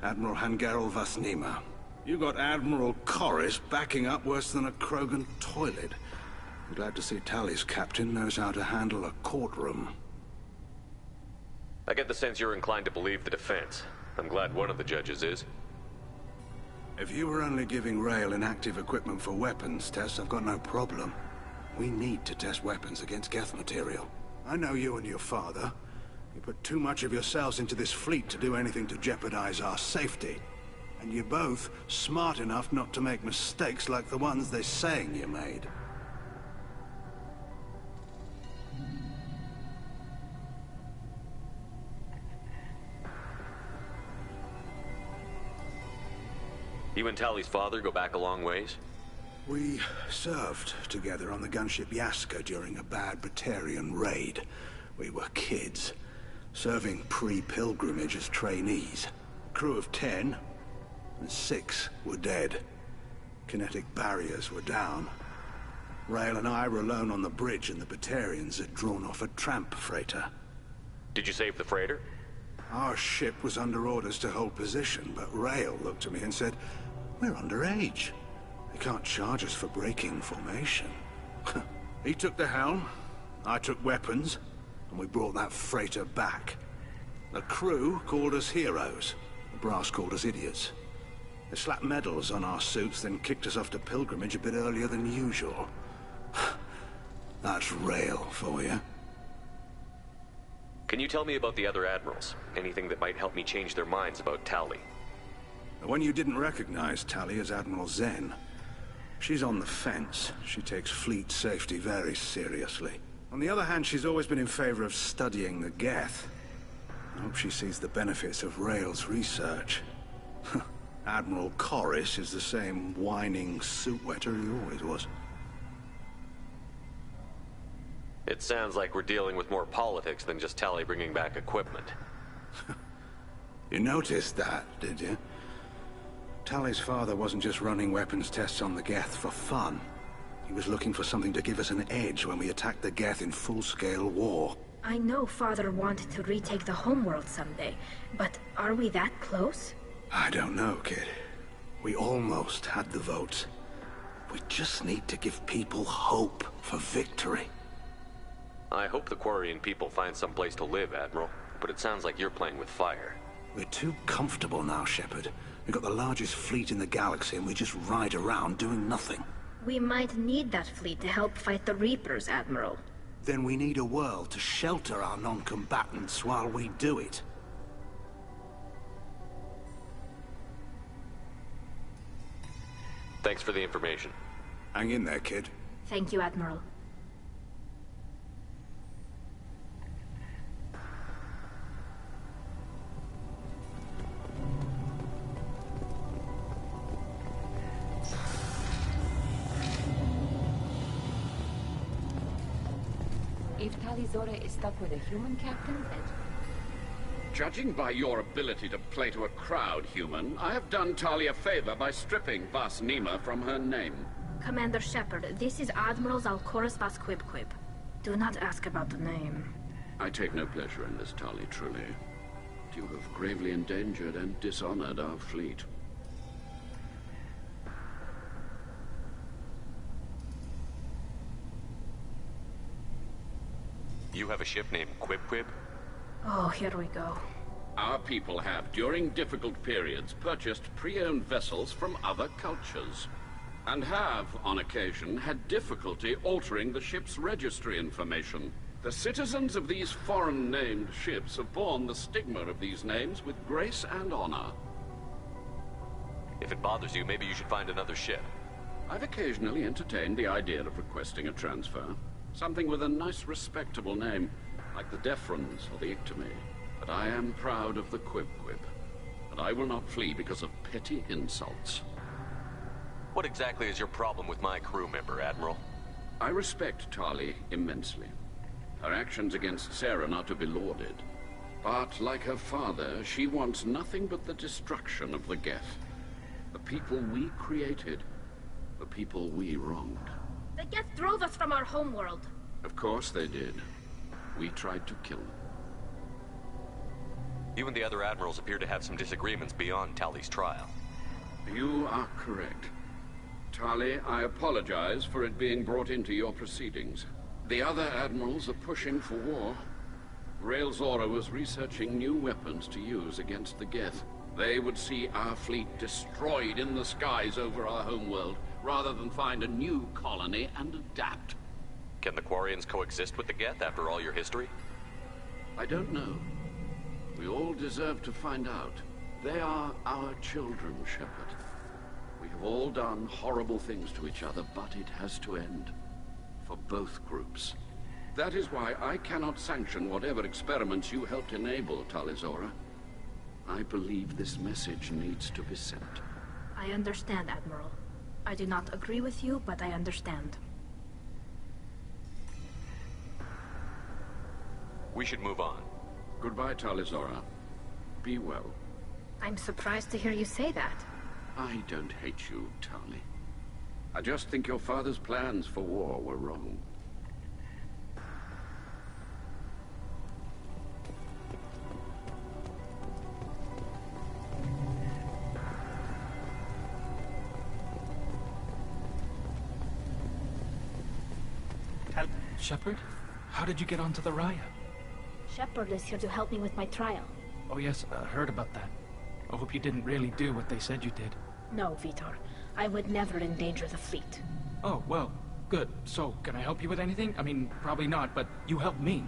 T: Admiral Hangarel Vasnima. You got Admiral Corris backing up worse than a Krogan toilet. I'm glad to see Tali's captain knows how to handle a courtroom.
H: I get the sense you're inclined to believe the defense. I'm glad one of the judges is.
T: If you were only giving Rael inactive equipment for weapons tests, I've got no problem. We need to test weapons against Geth material. I know you and your father. You put too much of yourselves into this fleet to do anything to jeopardize our safety. And you're both smart enough not to make mistakes like the ones they're saying you made.
H: You and Tali's father go back a long ways?
T: We served together on the gunship Yaska during a bad Batarian raid. We were kids, serving pre-pilgrimage as trainees. Crew of 10, and 6 were dead. Kinetic barriers were down. Rael and I were alone on the bridge, and the Batarians had drawn off a tramp freighter.
H: Did you save the freighter?
T: Our ship was under orders to hold position, but Rael looked at me and said, "We're underage. They can't charge us for breaking formation." He took the helm, I took weapons, and we brought that freighter back. The crew called us heroes. The brass called us idiots. They slapped medals on our suits, then kicked us off to pilgrimage a bit earlier than usual. That's Rael for you.
H: Can you tell me about the other admirals? Anything that might help me change their minds about Tali?
T: The one you didn't recognize, Tali, is Admiral Zen. She's on the fence. She takes fleet safety very seriously. On the other hand, she's always been in favor of studying the Geth. I hope she sees the benefits of Rael's research. Admiral Corris is the same whining suit-wetter he always was.
H: It sounds like we're dealing with more politics than just Tali bringing back equipment.
T: You noticed that, did you? Tali's father wasn't just running weapons tests on the Geth for fun. He was looking for something to give us an edge when we attacked the Geth in full-scale war.
L: I know Father wanted to retake the homeworld someday, but are we that close?
T: I don't know, kid. We almost had the votes. We just need to give people hope for victory.
H: I hope the Quarian people find some place to live, Admiral, but it sounds like you're playing with fire.
T: We're too comfortable now, Shepard. We've got the largest fleet in the galaxy and we just ride around doing nothing.
L: We might need that fleet to help fight the Reapers, Admiral.
T: Then we need a world to shelter our non-combatants while we do it.
H: Thanks for the information.
T: Hang in there, kid.
L: Thank you, Admiral.
U: If Talizora is stuck with a human captain, then...
S: Judging by your ability to play to a crowd, human, I have done Tali a favor by stripping Vasnima from her name.
L: Commander Shepard, this is Admiral Zalkoris Vasquibquib. Do not ask about the name.
S: I take no pleasure in this, Tali, truly. You have gravely endangered and dishonored our fleet.
H: You have a ship named Quib-Quib?
L: Oh, here we go.
S: Our people have, during difficult periods, purchased pre-owned vessels from other cultures, and have, on occasion, had difficulty altering the ship's registry information. The citizens of these foreign-named ships have borne the stigma of these names with grace and honor.
H: If it bothers you, maybe you should find another ship.
S: I've occasionally entertained the idea of requesting a transfer. Something with a nice, respectable name, like the Defrons or the Ictomy. But I am proud of the Quib-Quib, and I will not flee because of petty insults.
H: What exactly is your problem with my crew member, Admiral?
S: I respect Tali immensely. Her actions against Saren are to be lauded. But, like her father, she wants nothing but the destruction of the Geth. The people we created. The people we wronged.
L: The Geth drove us from our homeworld.
S: Of course they did. We tried to kill them.
H: You and the other admirals appear to have some disagreements beyond Tali's trial.
S: You are correct. Tali, I apologize for it being brought into your proceedings. The other admirals are pushing for war. Rael Zora was researching new weapons to use against the Geth. They would see our fleet destroyed in the skies over our homeworld, rather than find a new colony and adapt.
H: Can the Quarians coexist with the Geth after all your history?
S: I don't know. We all deserve to find out. They are our children, Shepard. We have all done horrible things to each other, but it has to end. For both groups. That is why I cannot sanction whatever experiments you helped enable, Tali Zora. I believe this message needs to be sent.
L: I understand, Admiral. I do not agree with you, but I understand.
H: We should move on.
S: Goodbye, Tali Zora. Be well.
L: I'm surprised to hear you say that.
S: I don't hate you, Tali. I just think your father's plans for war were wrong.
F: Shepard? How did you get onto the Raya?
L: Shepard is here to help me with my trial.
F: Oh yes, I heard about that. I hope you didn't really do what they said you did.
L: No, Vitor. I would never endanger the fleet.
F: Oh, well, good. So, can I help you with anything? I mean, probably not, but you helped me.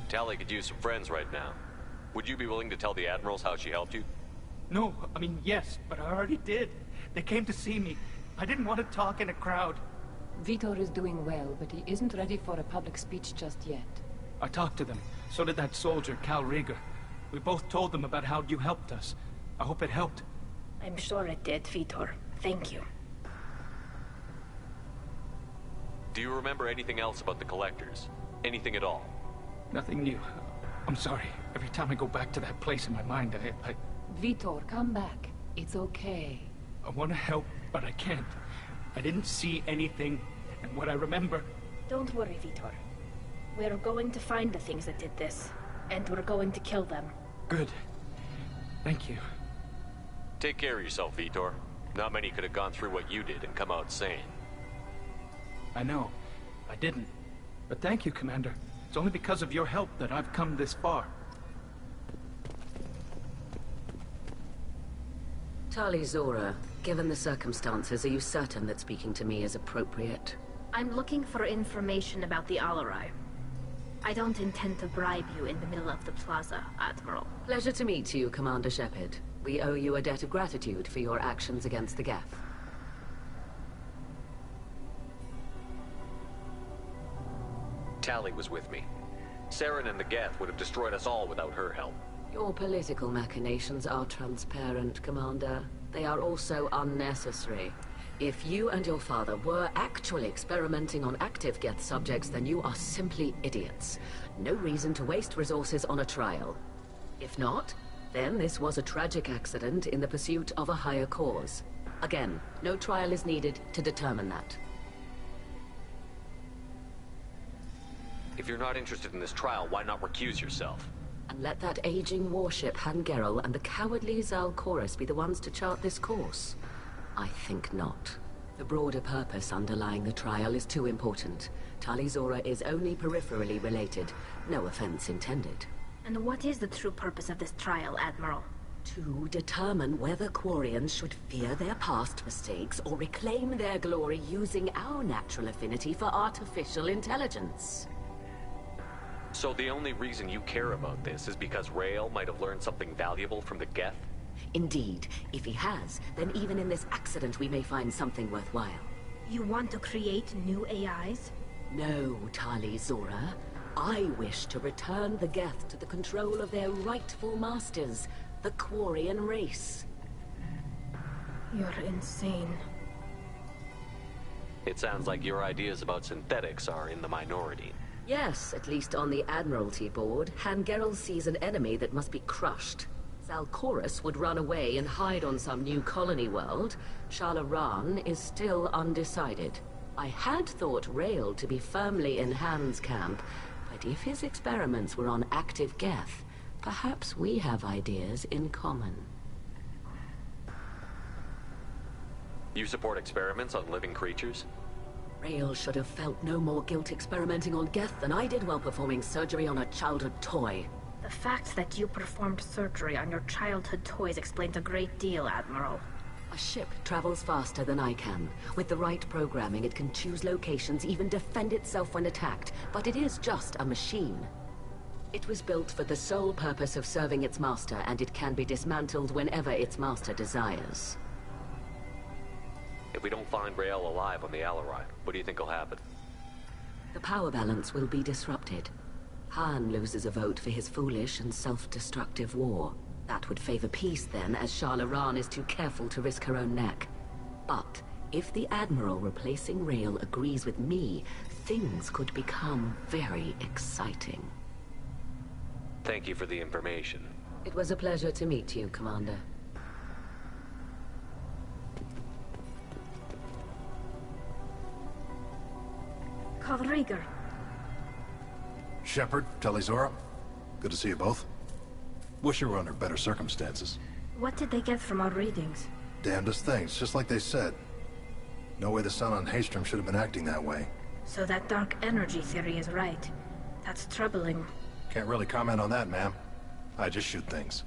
H: Tali could use some friends right now. Would you be willing to tell the admirals how she helped you?
F: No, I mean, yes, but I already did. They came to see me. I didn't want to talk in a crowd.
U: Vitor is doing well, but he isn't ready for a public speech just yet.
F: I talked to them. So did that soldier, Cal Rieger. We both told them about how you helped us. I hope it helped.
L: I'm sure it did, Vitor. Thank you.
H: Do you remember anything else about the Collectors? Anything at all?
F: Nothing new. I'm sorry. Every time I go back to that place in my mind, I...
U: Vitor, come back. It's okay.
F: I want to help, but I can't. I didn't see anything, and what I remember...
L: Don't worry, Vitor. We're going to find the things that did this, and we're going to kill them.
F: Good. Thank you.
H: Take care of yourself, Vitor. Not many could have gone through what you did and come out sane.
F: I know. I didn't. But thank you, Commander. It's only because of your help that I've come this far.
U: Tali Zora, given the circumstances, are you certain that speaking to me is appropriate?
L: I'm looking for information about the Alarai. I don't intend to bribe you in the middle of the plaza, Admiral.
U: Pleasure to meet you, Commander Shepard. We owe you a debt of gratitude for your actions against the Geth.
H: Tali was with me. Saren and the Geth would have destroyed us all without her help.
U: Your political machinations are transparent, Commander. They are also unnecessary. If you and your father were actually experimenting on active Geth subjects, then you are simply idiots. No reason to waste resources on a trial. If not, then this was a tragic accident in the pursuit of a higher cause. Again, no trial is needed to determine that.
H: If you're not interested in this trial, why not recuse yourself?
U: And let that aging warship Han Gerel and the cowardly Zal Chorus be the ones to chart this course? I think not. The broader purpose underlying the trial is too important. Tali Zora is only peripherally related. No offense intended.
L: And what is the true purpose of this trial, Admiral?
U: To determine whether Quarians should fear their past mistakes or reclaim their glory using our natural affinity for artificial intelligence.
H: So the only reason you care about this is because Rael might have learned something valuable from the Geth?
U: Indeed. If he has, then even in this accident we may find something worthwhile.
L: You want to create new AIs?
U: No, Tali Zora. I wish to return the Geth to the control of their rightful masters, the Quarian race.
L: You're insane.
H: It sounds like your ideas about synthetics are in the minority.
U: Yes, at least on the Admiralty board, Hangerel sees an enemy that must be crushed. Zalcorus would run away and hide on some new colony world. Shalaran is still undecided. I had thought Rael to be firmly in Han's camp, but if his experiments were on active Geth, perhaps we have ideas in common.
H: You support experiments on living creatures?
U: Rael should have felt no more guilt experimenting on Geth than I did while performing surgery on a childhood toy.
L: The fact that you performed surgery on your childhood toys explains a great deal, Admiral.
U: A ship travels faster than I can. With the right programming, it can choose locations, even defend itself when attacked. But it is just a machine. It was built for the sole purpose of serving its master, and it can be dismantled whenever its master desires.
H: If we don't find Rael alive on the Alarai, what do you think will happen?
U: The power balance will be disrupted. Han loses a vote for his foolish and self-destructive war. That would favor peace then, as Shalaran is too careful to risk her own neck. But if the Admiral replacing Rael agrees with me, things could become very exciting.
H: Thank you for the information.
U: It was a pleasure to meet you, Commander.
L: Kavriger.
B: Shepard, Tali'Zorah, good to see you both. Wish you were under better circumstances.
L: What did they get from our readings?
B: Damnedest things, just like they said. No way the Son on Haestrom should have been acting that way.
L: So that dark energy theory is right. That's troubling.
B: Can't really comment on that, ma'am. I just shoot things.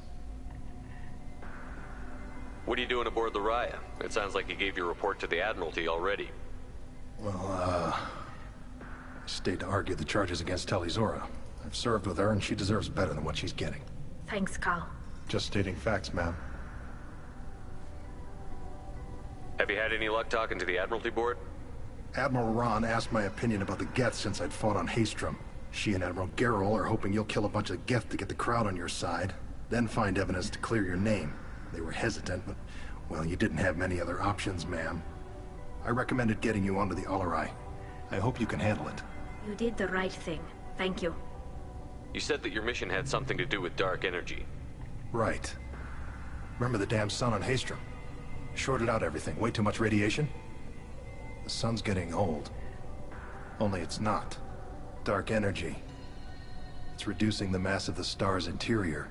H: What are you doing aboard the Raya? It sounds like you gave your report to the Admiralty already.
B: Well, I stayed to argue the charges against Tali'Zorah. I've served with her, and she deserves better than what she's getting.
L: Thanks, Cal.
B: Just stating facts, ma'am.
H: Have you had any luck talking to the Admiralty board?
B: Admiral Ron asked my opinion about the Geth since I'd fought on Haestrom. She and Admiral Gerrel are hoping you'll kill a bunch of Geth to get the crowd on your side, then find evidence to clear your name. They were hesitant, but, well, you didn't have many other options, ma'am. I recommended getting you onto the Alarai. I hope you can handle it.
L: You did the right thing. Thank you.
H: You said that your mission had something to do with dark energy.
B: Right. Remember the damn sun on Haestrom? Shorted out everything. Way too much radiation? The sun's getting old. Only it's not. Dark energy. It's reducing the mass of the star's interior.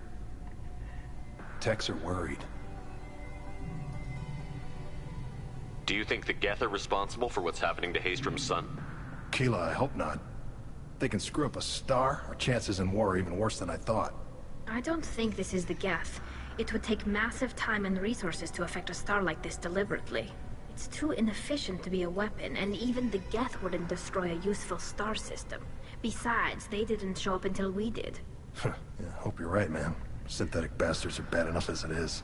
B: Techs are worried.
H: Do you think the Geth are responsible for what's happening to Haestrom's sun?
B: Keela, I hope not. If they can screw up a star, our chances in war are even worse than I thought.
L: I don't think this is the Geth. It would take massive time and resources to affect a star like this deliberately. It's too inefficient to be a weapon, and even the Geth wouldn't destroy a useful star system. Besides, they didn't show up until we did.
B: Yeah, hope you're right, man. Synthetic bastards are bad enough as it is.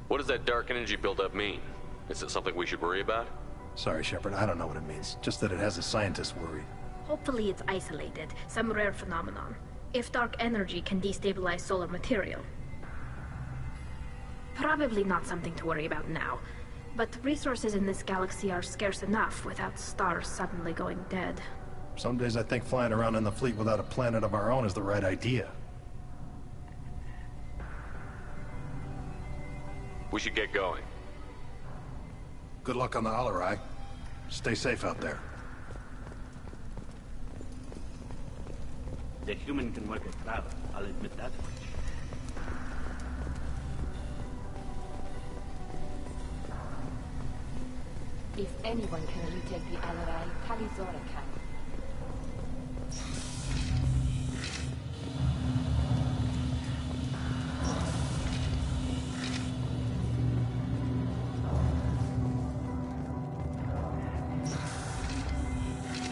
H: What does that dark energy buildup mean? Is it something we should worry about?
B: Sorry, Shepard, I don't know what it means. Just that it has the scientists worried.
L: Hopefully it's isolated, some rare phenomenon. If dark energy can destabilize solar material. Probably not something to worry about now. But resources in this galaxy are scarce enough without stars suddenly going dead.
B: Some days I think flying around in the fleet without a planet of our own is the right idea.
H: We should get going.
B: Good luck on the Alarai. Stay safe out there.
A: The human can work a crowd, I'll admit that much.
D: If anyone can retake the Alarai, Tali'Zorah can.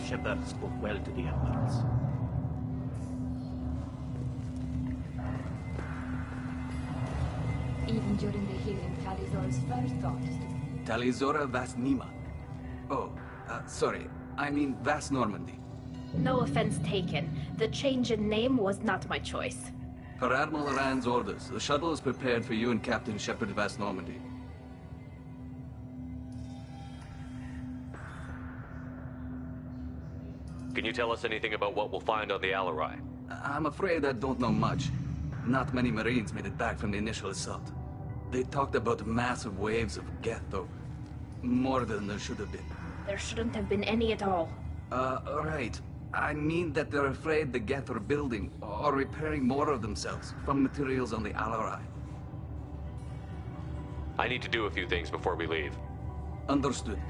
A: Shepard spoke well to the Admirals.
D: Even during the hearing, Tali'Zorah's first thought is to...
V: Tali'Zorah Vas Nima. Oh, sorry. I mean Vas Normandy.
L: No offense taken. The change in name was not my choice.
V: Per Admiral Rand's orders, the shuttle is prepared for you and Captain Shepard Vas Normandy.
H: Can you tell us anything about what we'll find on the Alarai?
V: I'm afraid I don't know much. Not many Marines made it back from the initial assault. They talked about massive waves of Geth, though. More than there should have been.
L: There shouldn't have been any at all.
V: Right. I mean that they're afraid the Geth are building or repairing more of themselves from materials on the Alarai.
H: I need to do a few things before we leave.
V: Understood.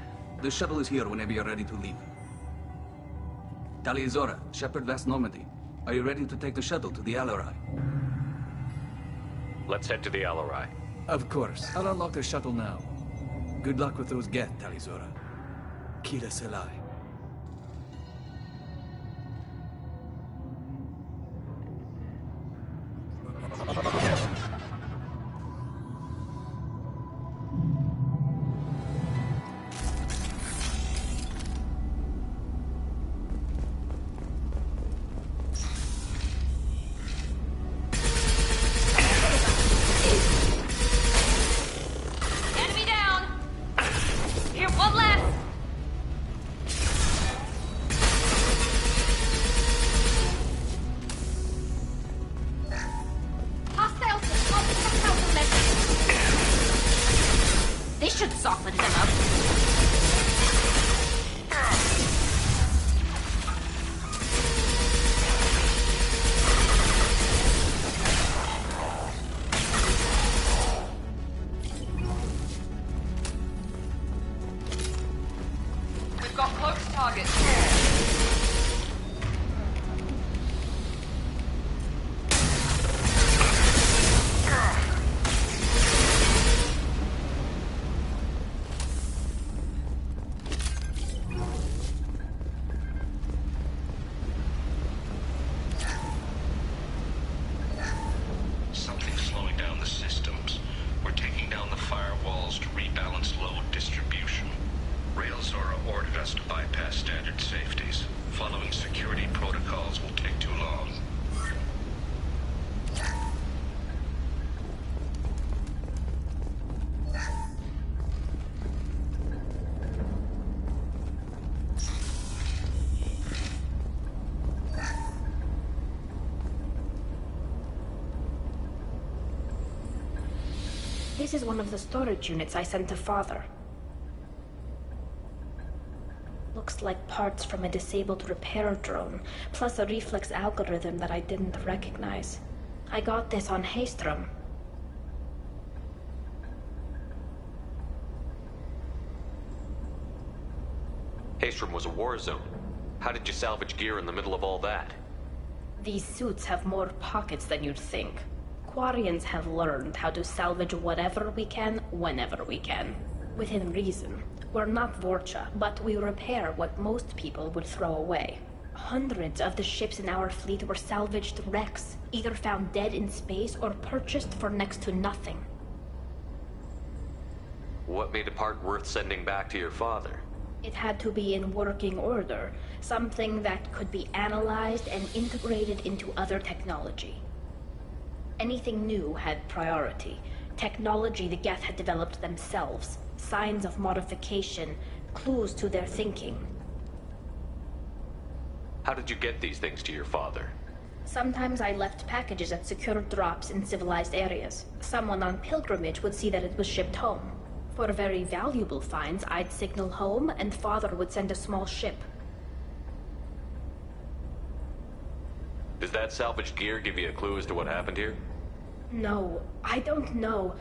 V: The shuttle is here whenever you're ready to leave. Tali Azora, Shepard West Normandy. Are you ready to take the shuttle to the Alarai?
H: Let's head to the Alarai.
V: Of course. I'll unlock the shuttle now. Good luck with those Geth, Tali Zora. Kira Selai.
G: Enemy down! Here, one left! Hostiles! This should soften them up. We've got close targets.
Q: Something's slowing down the systems. We're taking down the firewalls to rebalance load distribution. Railzora ordered us to bypass standard safeties. Following security protocols will take too long.
L: This is one of the storage units I sent to Father. Looks like parts from a disabled repair drone, plus a reflex algorithm that I didn't recognize. I got this on Haystrom.
H: Haystrom was a war zone. How did you salvage gear in the middle of all that?
L: These suits have more pockets than you'd think. Quarians have learned how to salvage whatever we can, whenever we can. Within reason. We're not Vorcha, but we repair what most people would throw away. Hundreds of the ships in our fleet were salvaged wrecks, either found dead in space or purchased for next to nothing.
H: What made a part worth sending back to your father?
L: It had to be in working order, something that could be analyzed and integrated into other technology. Anything new had priority. Technology the Geth had developed themselves, signs of modification, clues to their thinking.
H: How did you get these things to your father?
L: Sometimes I left packages at secure drops in civilized areas. Someone on pilgrimage would see that it was shipped home. For very valuable finds, I'd signal home, and Father would send a small ship.
H: Does that salvaged gear give you a clue as to what happened here?
L: No, I don't know.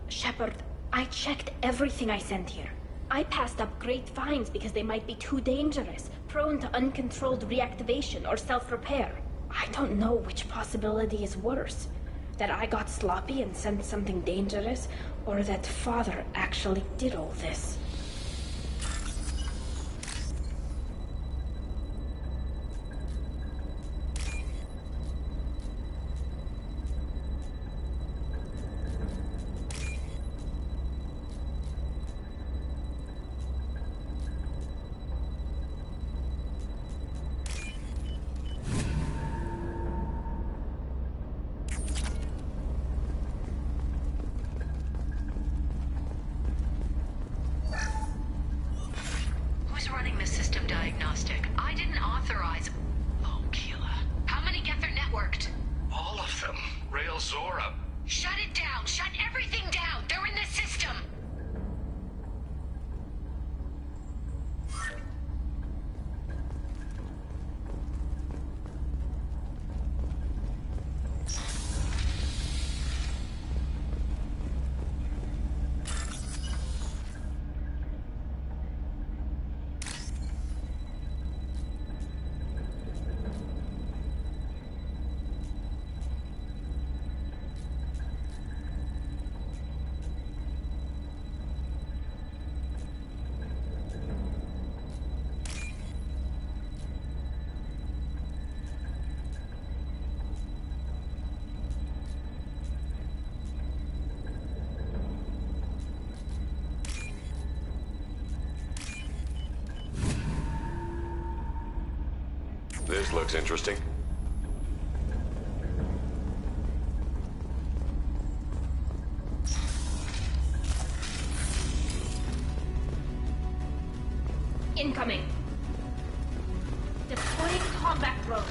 L: Shepard, I checked everything I sent here. I passed up great finds because they might be too dangerous, prone to uncontrolled reactivation or self-repair. I don't know which possibility is worse. That I got sloppy and sent something dangerous, or that Father actually did all this.
H: This looks interesting.
L: Incoming. Deploying combat drone.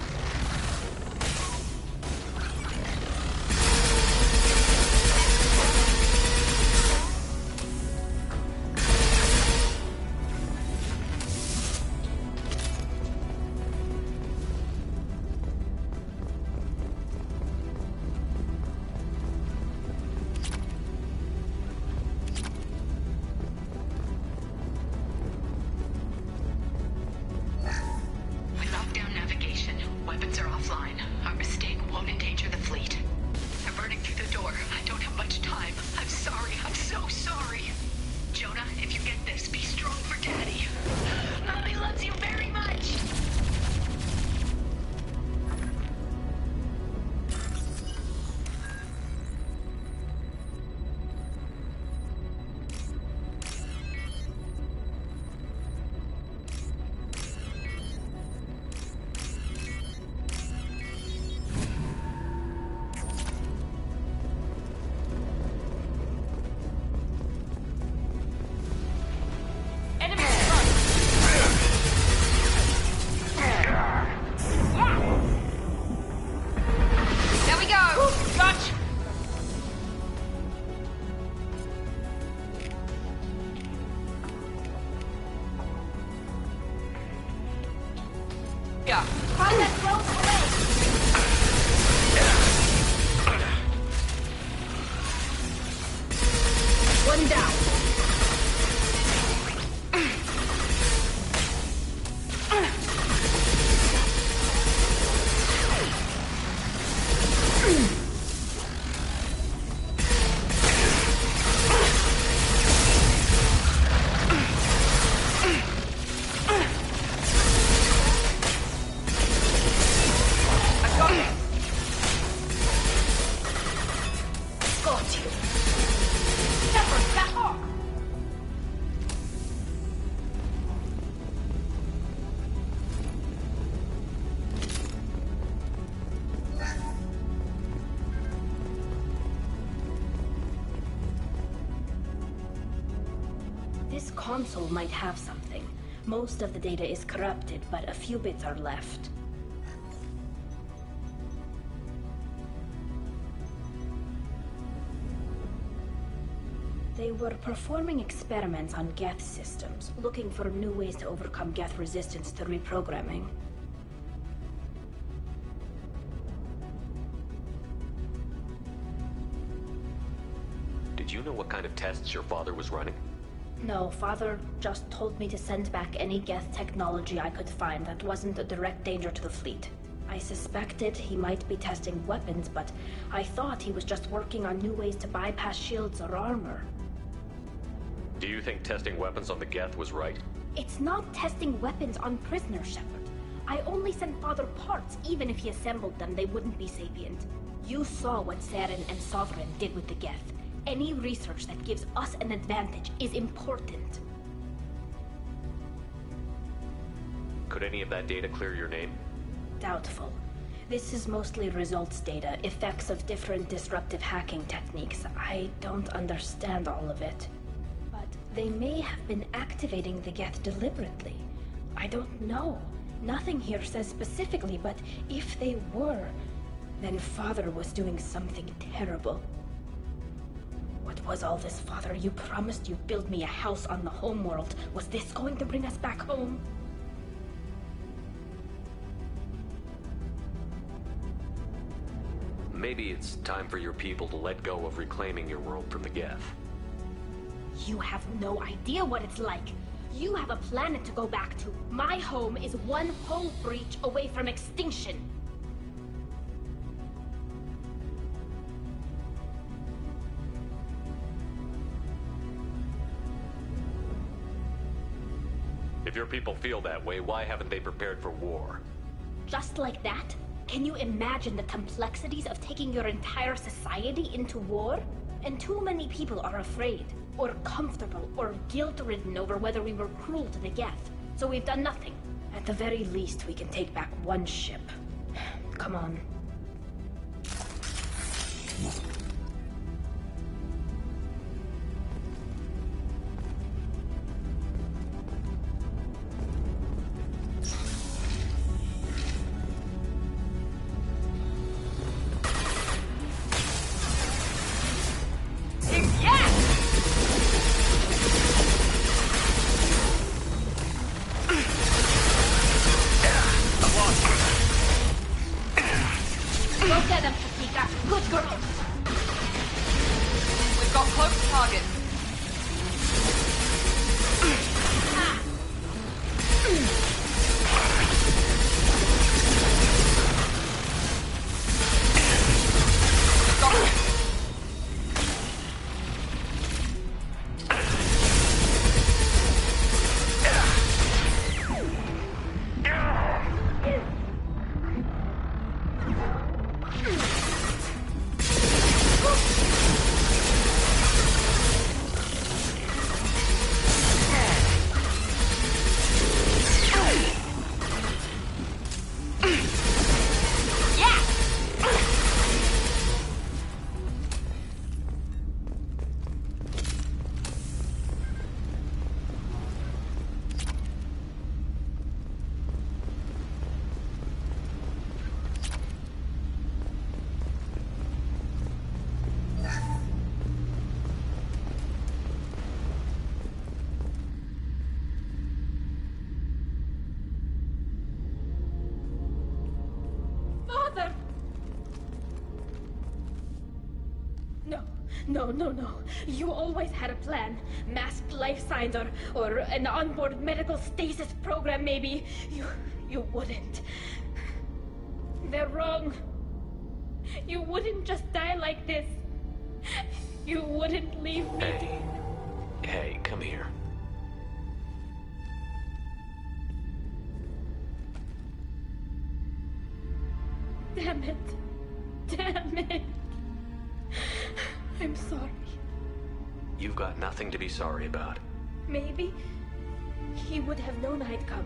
L: One down. This console might have something. Most of the data is corrupted, but a few bits are left. They were performing experiments on Geth systems, looking for new ways to overcome Geth resistance to reprogramming.
H: Did you know what kind of tests your father was running?
L: No, Father just told me to send back any Geth technology I could find that wasn't a direct danger to the fleet. I suspected he might be testing weapons, but I thought he was just working on new ways to bypass shields or armor.
H: Do you think testing weapons on the Geth was right?
L: It's not testing weapons on prisoners, Shepard. I only sent Father parts. Even if he assembled them, they wouldn't be sapient. You saw what Saren and Sovereign did with the Geth. Any research that gives us an advantage is important.
H: Could any of that data clear your name?
L: Doubtful. This is mostly results data, effects of different disruptive hacking techniques. I don't understand all of it. But they may have been activating the Geth deliberately. I don't know. Nothing here says specifically, but if they were, then Father was doing something terrible. What was all this, Father? You promised you'd build me a house on the homeworld. Was this going to bring us back home?
H: Maybe it's time for your people to let go of reclaiming your world from the Geth.
L: You have no idea what it's like. You have a planet to go back to. My home is one hull breach away from extinction.
H: If your people feel that way, why haven't they prepared for war?
L: Just like that? Can you imagine the complexities of taking your entire society into war? And too many people are afraid, or comfortable, or guilt-ridden over whether we were cruel to the Geth. So we've done nothing. At the very least, we can take back one ship. Come on. No. You always had a plan. Masked life signs or an onboard medical stasis program, maybe. You wouldn't. They're wrong. You wouldn't just die like this. You wouldn't leave me.
H: Hey, come here.
L: Damn it. I'm sorry.
H: You've got nothing to be sorry about.
L: Maybe he would have known I'd come.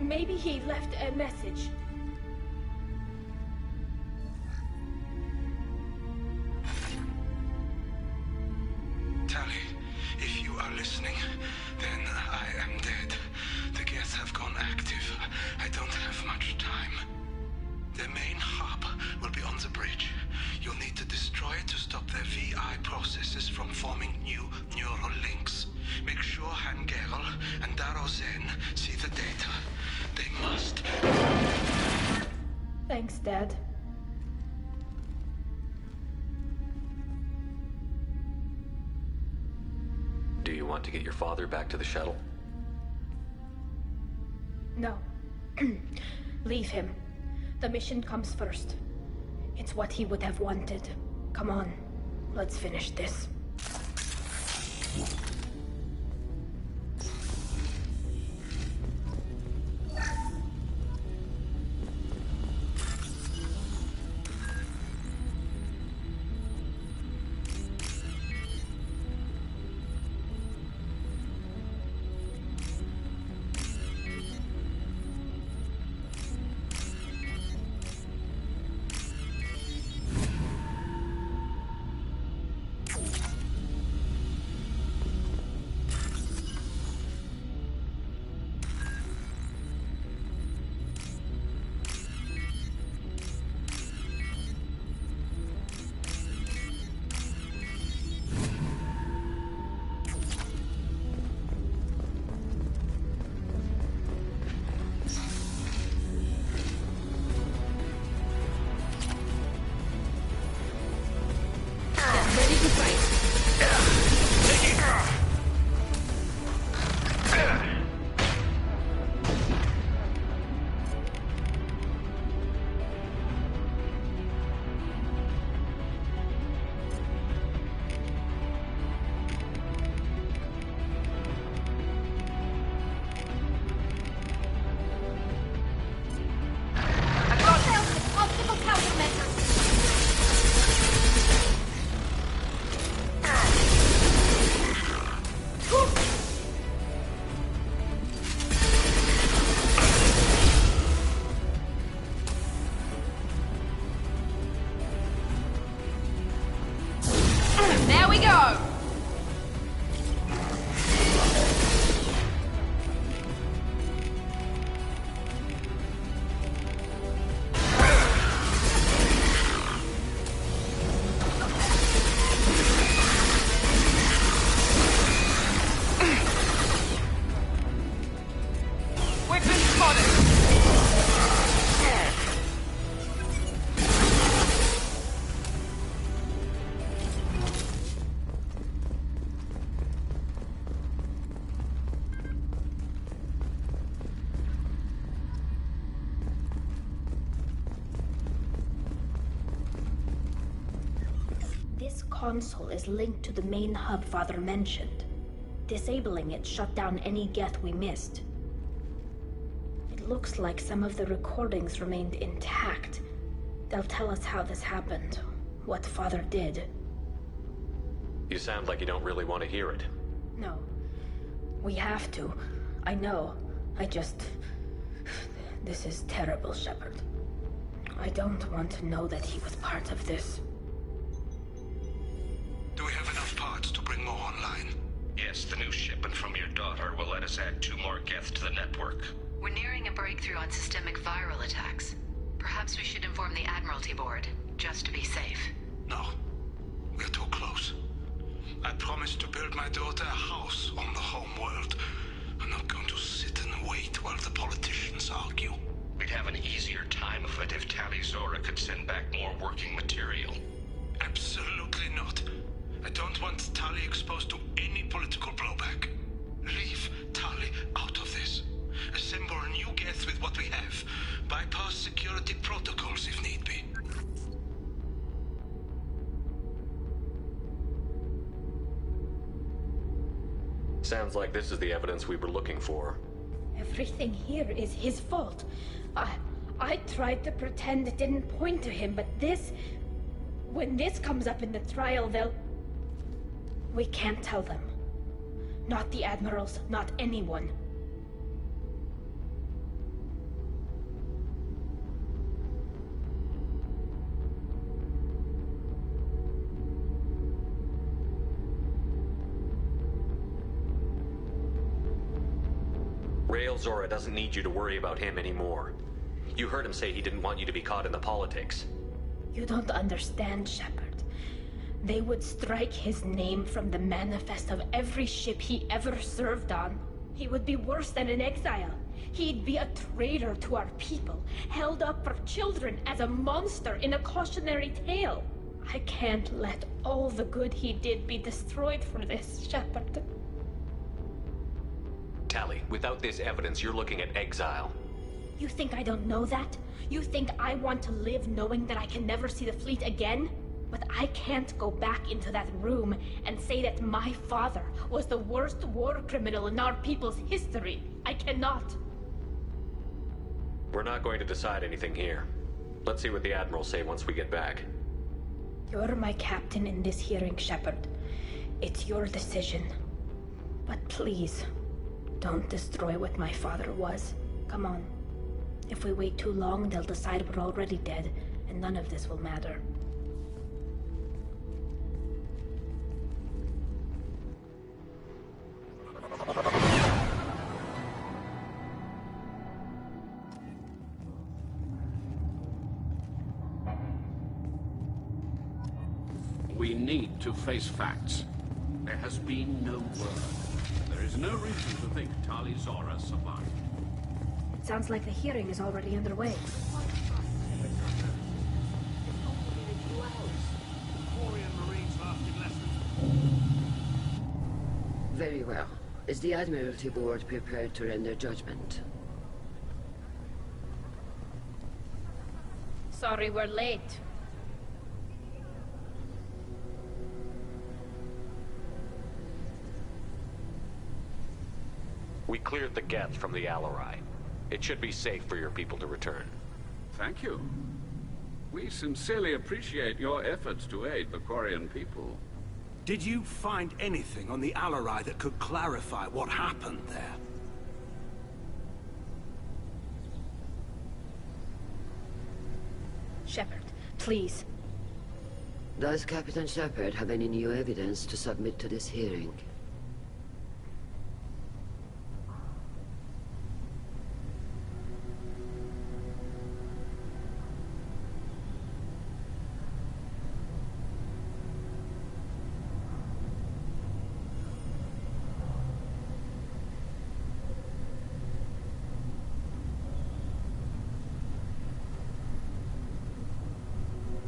L: Maybe he left a message.
E: Tali, if you are listening, then I am dead. The Geth have gone active. I don't have much time. The main hub will be on the bridge. You'll need to destroy it to stop their VI processes from forming new neural links. Make sure Han Gerel and Daro Zen see the data. They must.
L: Thanks, Dad.
H: Do you want to get your father back to the shuttle?
L: No. Leave him. The mission comes first. It's what he would have wanted. Come on, let's finish this. console is linked to the main hub Father mentioned. Disabling it shut down any Geth we missed. It looks like some of the recordings remained intact. They'll tell us how this happened, what Father did.
H: You sound like you don't really want to hear it.
L: No. We have to. I know. This is terrible, Shepard. I don't want to know that he was part of this.
E: Do we have enough parts to bring more online?
Q: Yes, the new shipment from your daughter will let us add 2 more Geth to the network.
I: We're nearing a breakthrough on systemic viral attacks. Perhaps we should inform the Admiralty Board, just to be safe.
E: No. We're too close. I promised to build my daughter a house on the home world. I'm not going to sit and wait while the politicians argue.
Q: We'd have an easier time of it if Tali Zora could send back more working material.
E: Absolutely not. I don't want Tali exposed to any political blowback. Leave Tali out of this. Assemble a new Geth with what we have. Bypass security protocols if need be.
H: Sounds like this is the evidence we were looking for.
L: Everything here is his fault. I tried to pretend it didn't point to him, but this... When this comes up in the trial, they'll... We can't tell them. Not the Admirals, not anyone.
H: Rael Zora doesn't need you to worry about him anymore. You heard him say he didn't want you to be caught in the politics.
L: You don't understand, Shepard. They would strike his name from the manifest of every ship he ever served on. He would be worse than an exile. He'd be a traitor to our people, held up for children as a monster in a cautionary tale. I can't let all the good he did be destroyed for this, Shepard.
H: Tali, without this evidence, you're looking at exile.
L: You think I don't know that? You think I want to live knowing that I can never see the fleet again? But I can't go back into that room and say that my father was the worst war criminal in our people's history. I cannot.
H: We're not going to decide anything here. Let's see what the Admirals say once we get back.
L: You're my captain in this hearing, Shepard. It's your decision. But please, don't destroy what my father was. Come on. If we wait too long, they'll decide we're already dead, and none of this will matter.
S: We need to face facts. There has been no word. There is no reason to think Tali Zora survived.
L: It sounds like the hearing is already underway.
M: Very well. Is the Admiralty Board prepared to render judgment?
L: Sorry we're late.
H: We cleared the Geth from the Alarai. It should be safe for your people to return.
S: Thank you. We sincerely appreciate your efforts to aid the Quarian people.
T: Did you find anything on the Alarai that could clarify what happened there?
L: Shepard, please.
M: Does Captain Shepard have any new evidence to submit to this hearing?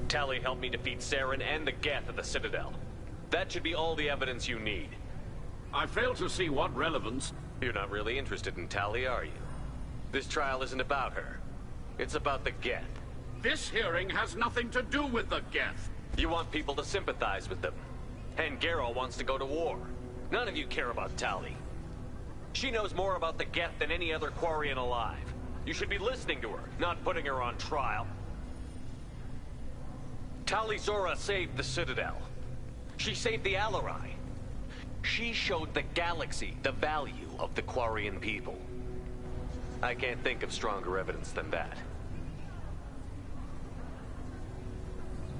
H: Tali helped me defeat Saren and the Geth at the Citadel. That should be all the evidence you need.
S: I fail to see what relevance...
H: You're not really interested in Tali, are you? This trial isn't about her. It's about the Geth.
S: This hearing has nothing to do with the Geth.
H: You want people to sympathize with them. And Geralt wants to go to war. None of you care about Tali. She knows more about the Geth than any other Quarian alive. You should be listening to her, not putting her on trial. Tali'Zorah saved the Citadel. She saved the Alarai. She showed the galaxy the value of the Quarian people. I can't think of stronger evidence than that.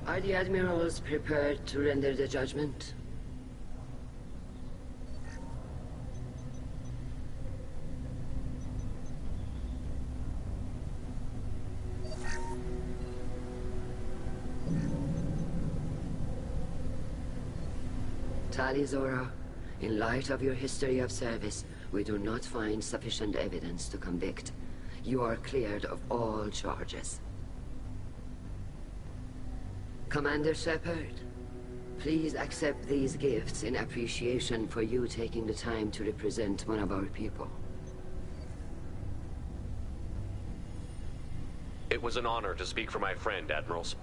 M: Are the admirals prepared to render the judgment? Tali'Zorah, in light of your history of service, we do not find sufficient evidence to convict. You are cleared of all charges. Commander Shepard, please accept these gifts in appreciation for you taking the time to represent one of our people.
H: It was an honor to speak for my friend, Admirals.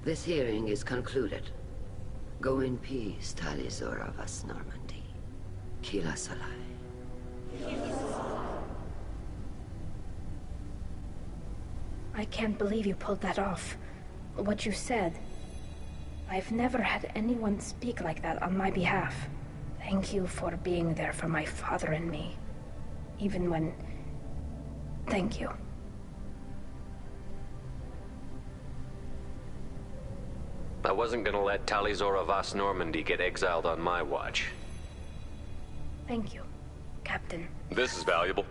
M: This hearing is concluded. Go in peace, Tali'Zorah vas Normandy. Kila Salai.
L: I can't believe you pulled that off. What you said. I've never had anyone speak like that on my behalf. Thank you for being there for my father and me. Even when... Thank you.
H: I wasn't gonna let Tali'Zorah vas Normandy get exiled on my watch.
L: Thank you, Captain.
H: This is valuable.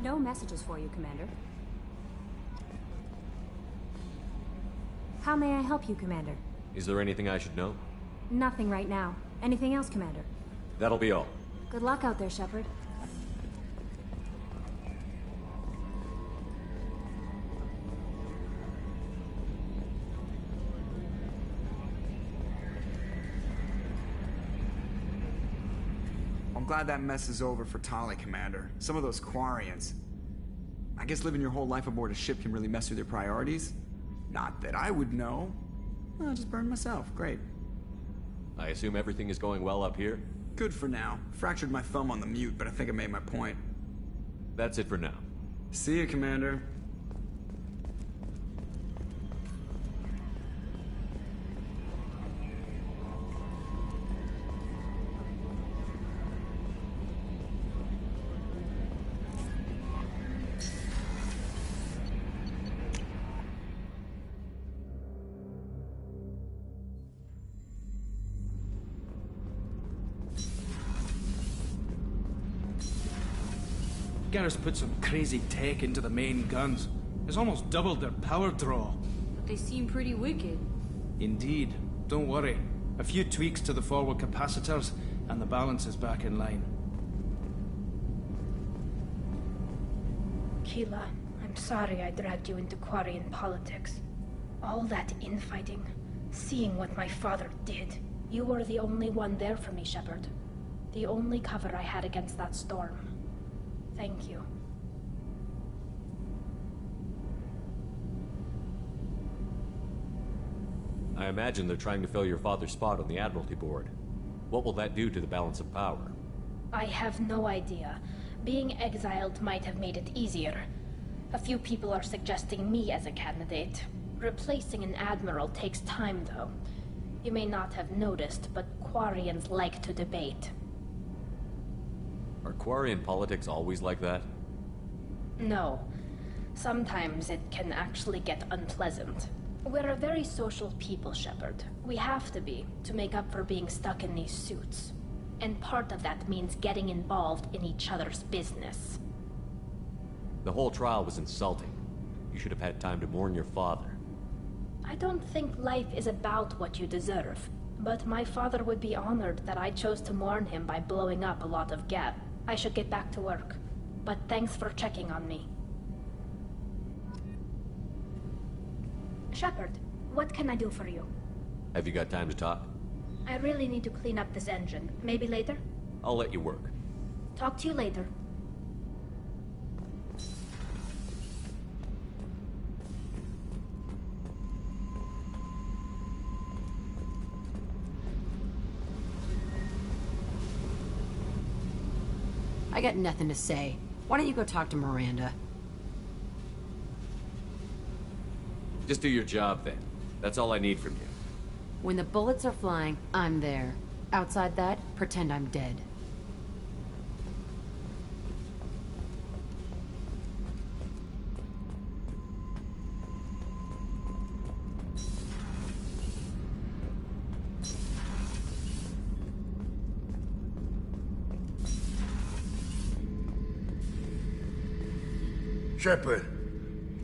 O: No messages for you, Commander. How may I help you, Commander?
K: Is there anything I should know?
O: Nothing right now. Anything else, Commander?
K: That'll be all.
O: Good luck out there, Shepard.
P: I'm glad that mess is over for Tali, Commander. Some of those Quarians. I guess living your whole life aboard a ship can really mess with your priorities. Not that I would know. I'll just burn myself. Great.
K: I assume everything is going well up here?
P: Good for now. Fractured my thumb on the mute, but I think I made my point.
K: That's it for now.
P: See you, Commander.
F: Garrus put some crazy tech into the main guns. It's almost doubled their power draw.
G: But they seem pretty wicked.
F: Indeed. Don't worry. A few tweaks to the forward capacitors, and the balance is back in line.
L: Keela, I'm sorry I dragged you into Quarian politics. All that infighting, seeing what my father did. You were the only one there for me, Shepard. The only cover I had against that storm. Thank you.
K: I imagine they're trying to fill your father's spot on the Admiralty Board. What will that do to the balance of power?
L: I have no idea. Being exiled might have made it easier. A few people are suggesting me as a candidate. Replacing an admiral takes time, though. You may not have noticed, but Quarians like to debate.
K: Are Quarian politics always like that?
L: No. Sometimes it can actually get unpleasant. We're a very social people, Shepard. We have to be, to make up for being stuck in these suits. And part of that means getting involved in each other's business.
K: The whole trial was insulting. You should have had time to mourn your father.
L: I don't think life is about what you deserve, but my father would be honored that I chose to mourn him by blowing up a lot of Geth. I should get back to work, but thanks for checking on me. Shepard, what can I do for you?
K: Have you got time to talk?
L: I really need to clean up this engine. Maybe later?
K: I'll let you work.
L: Talk to you later.
C: I got nothing to say. Why don't you go talk to Miranda?
K: Just do your job then. That's all I need from you.
C: When the bullets are flying, I'm there. Outside that, pretend I'm dead.
J: Shepard,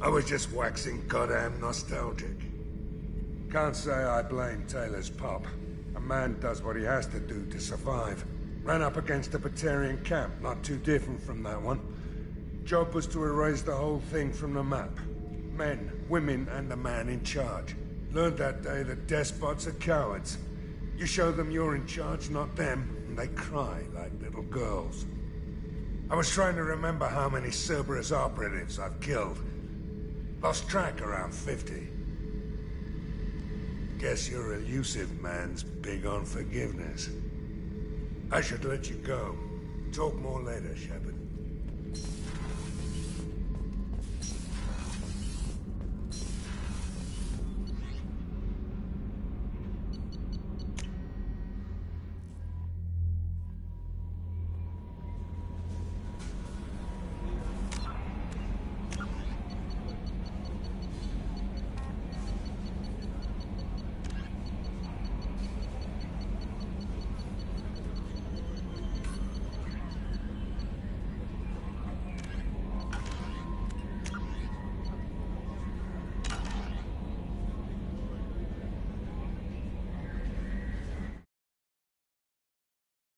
J: I was just waxing goddamn nostalgic. Can't say I blame Taylor's pop. A man does what he has to do to survive. Ran up against a Batarian camp, not too different from that one. Job was to erase the whole thing from the map. Men, women, and the man in charge. Learned that day that despots are cowards. You show them you're in charge, not them, and they cry like little girls. I was trying to remember how many Cerberus operatives I've killed. Lost track around 50. Guess your elusive man's big on forgiveness. I should let you go. Talk more later, Shepard.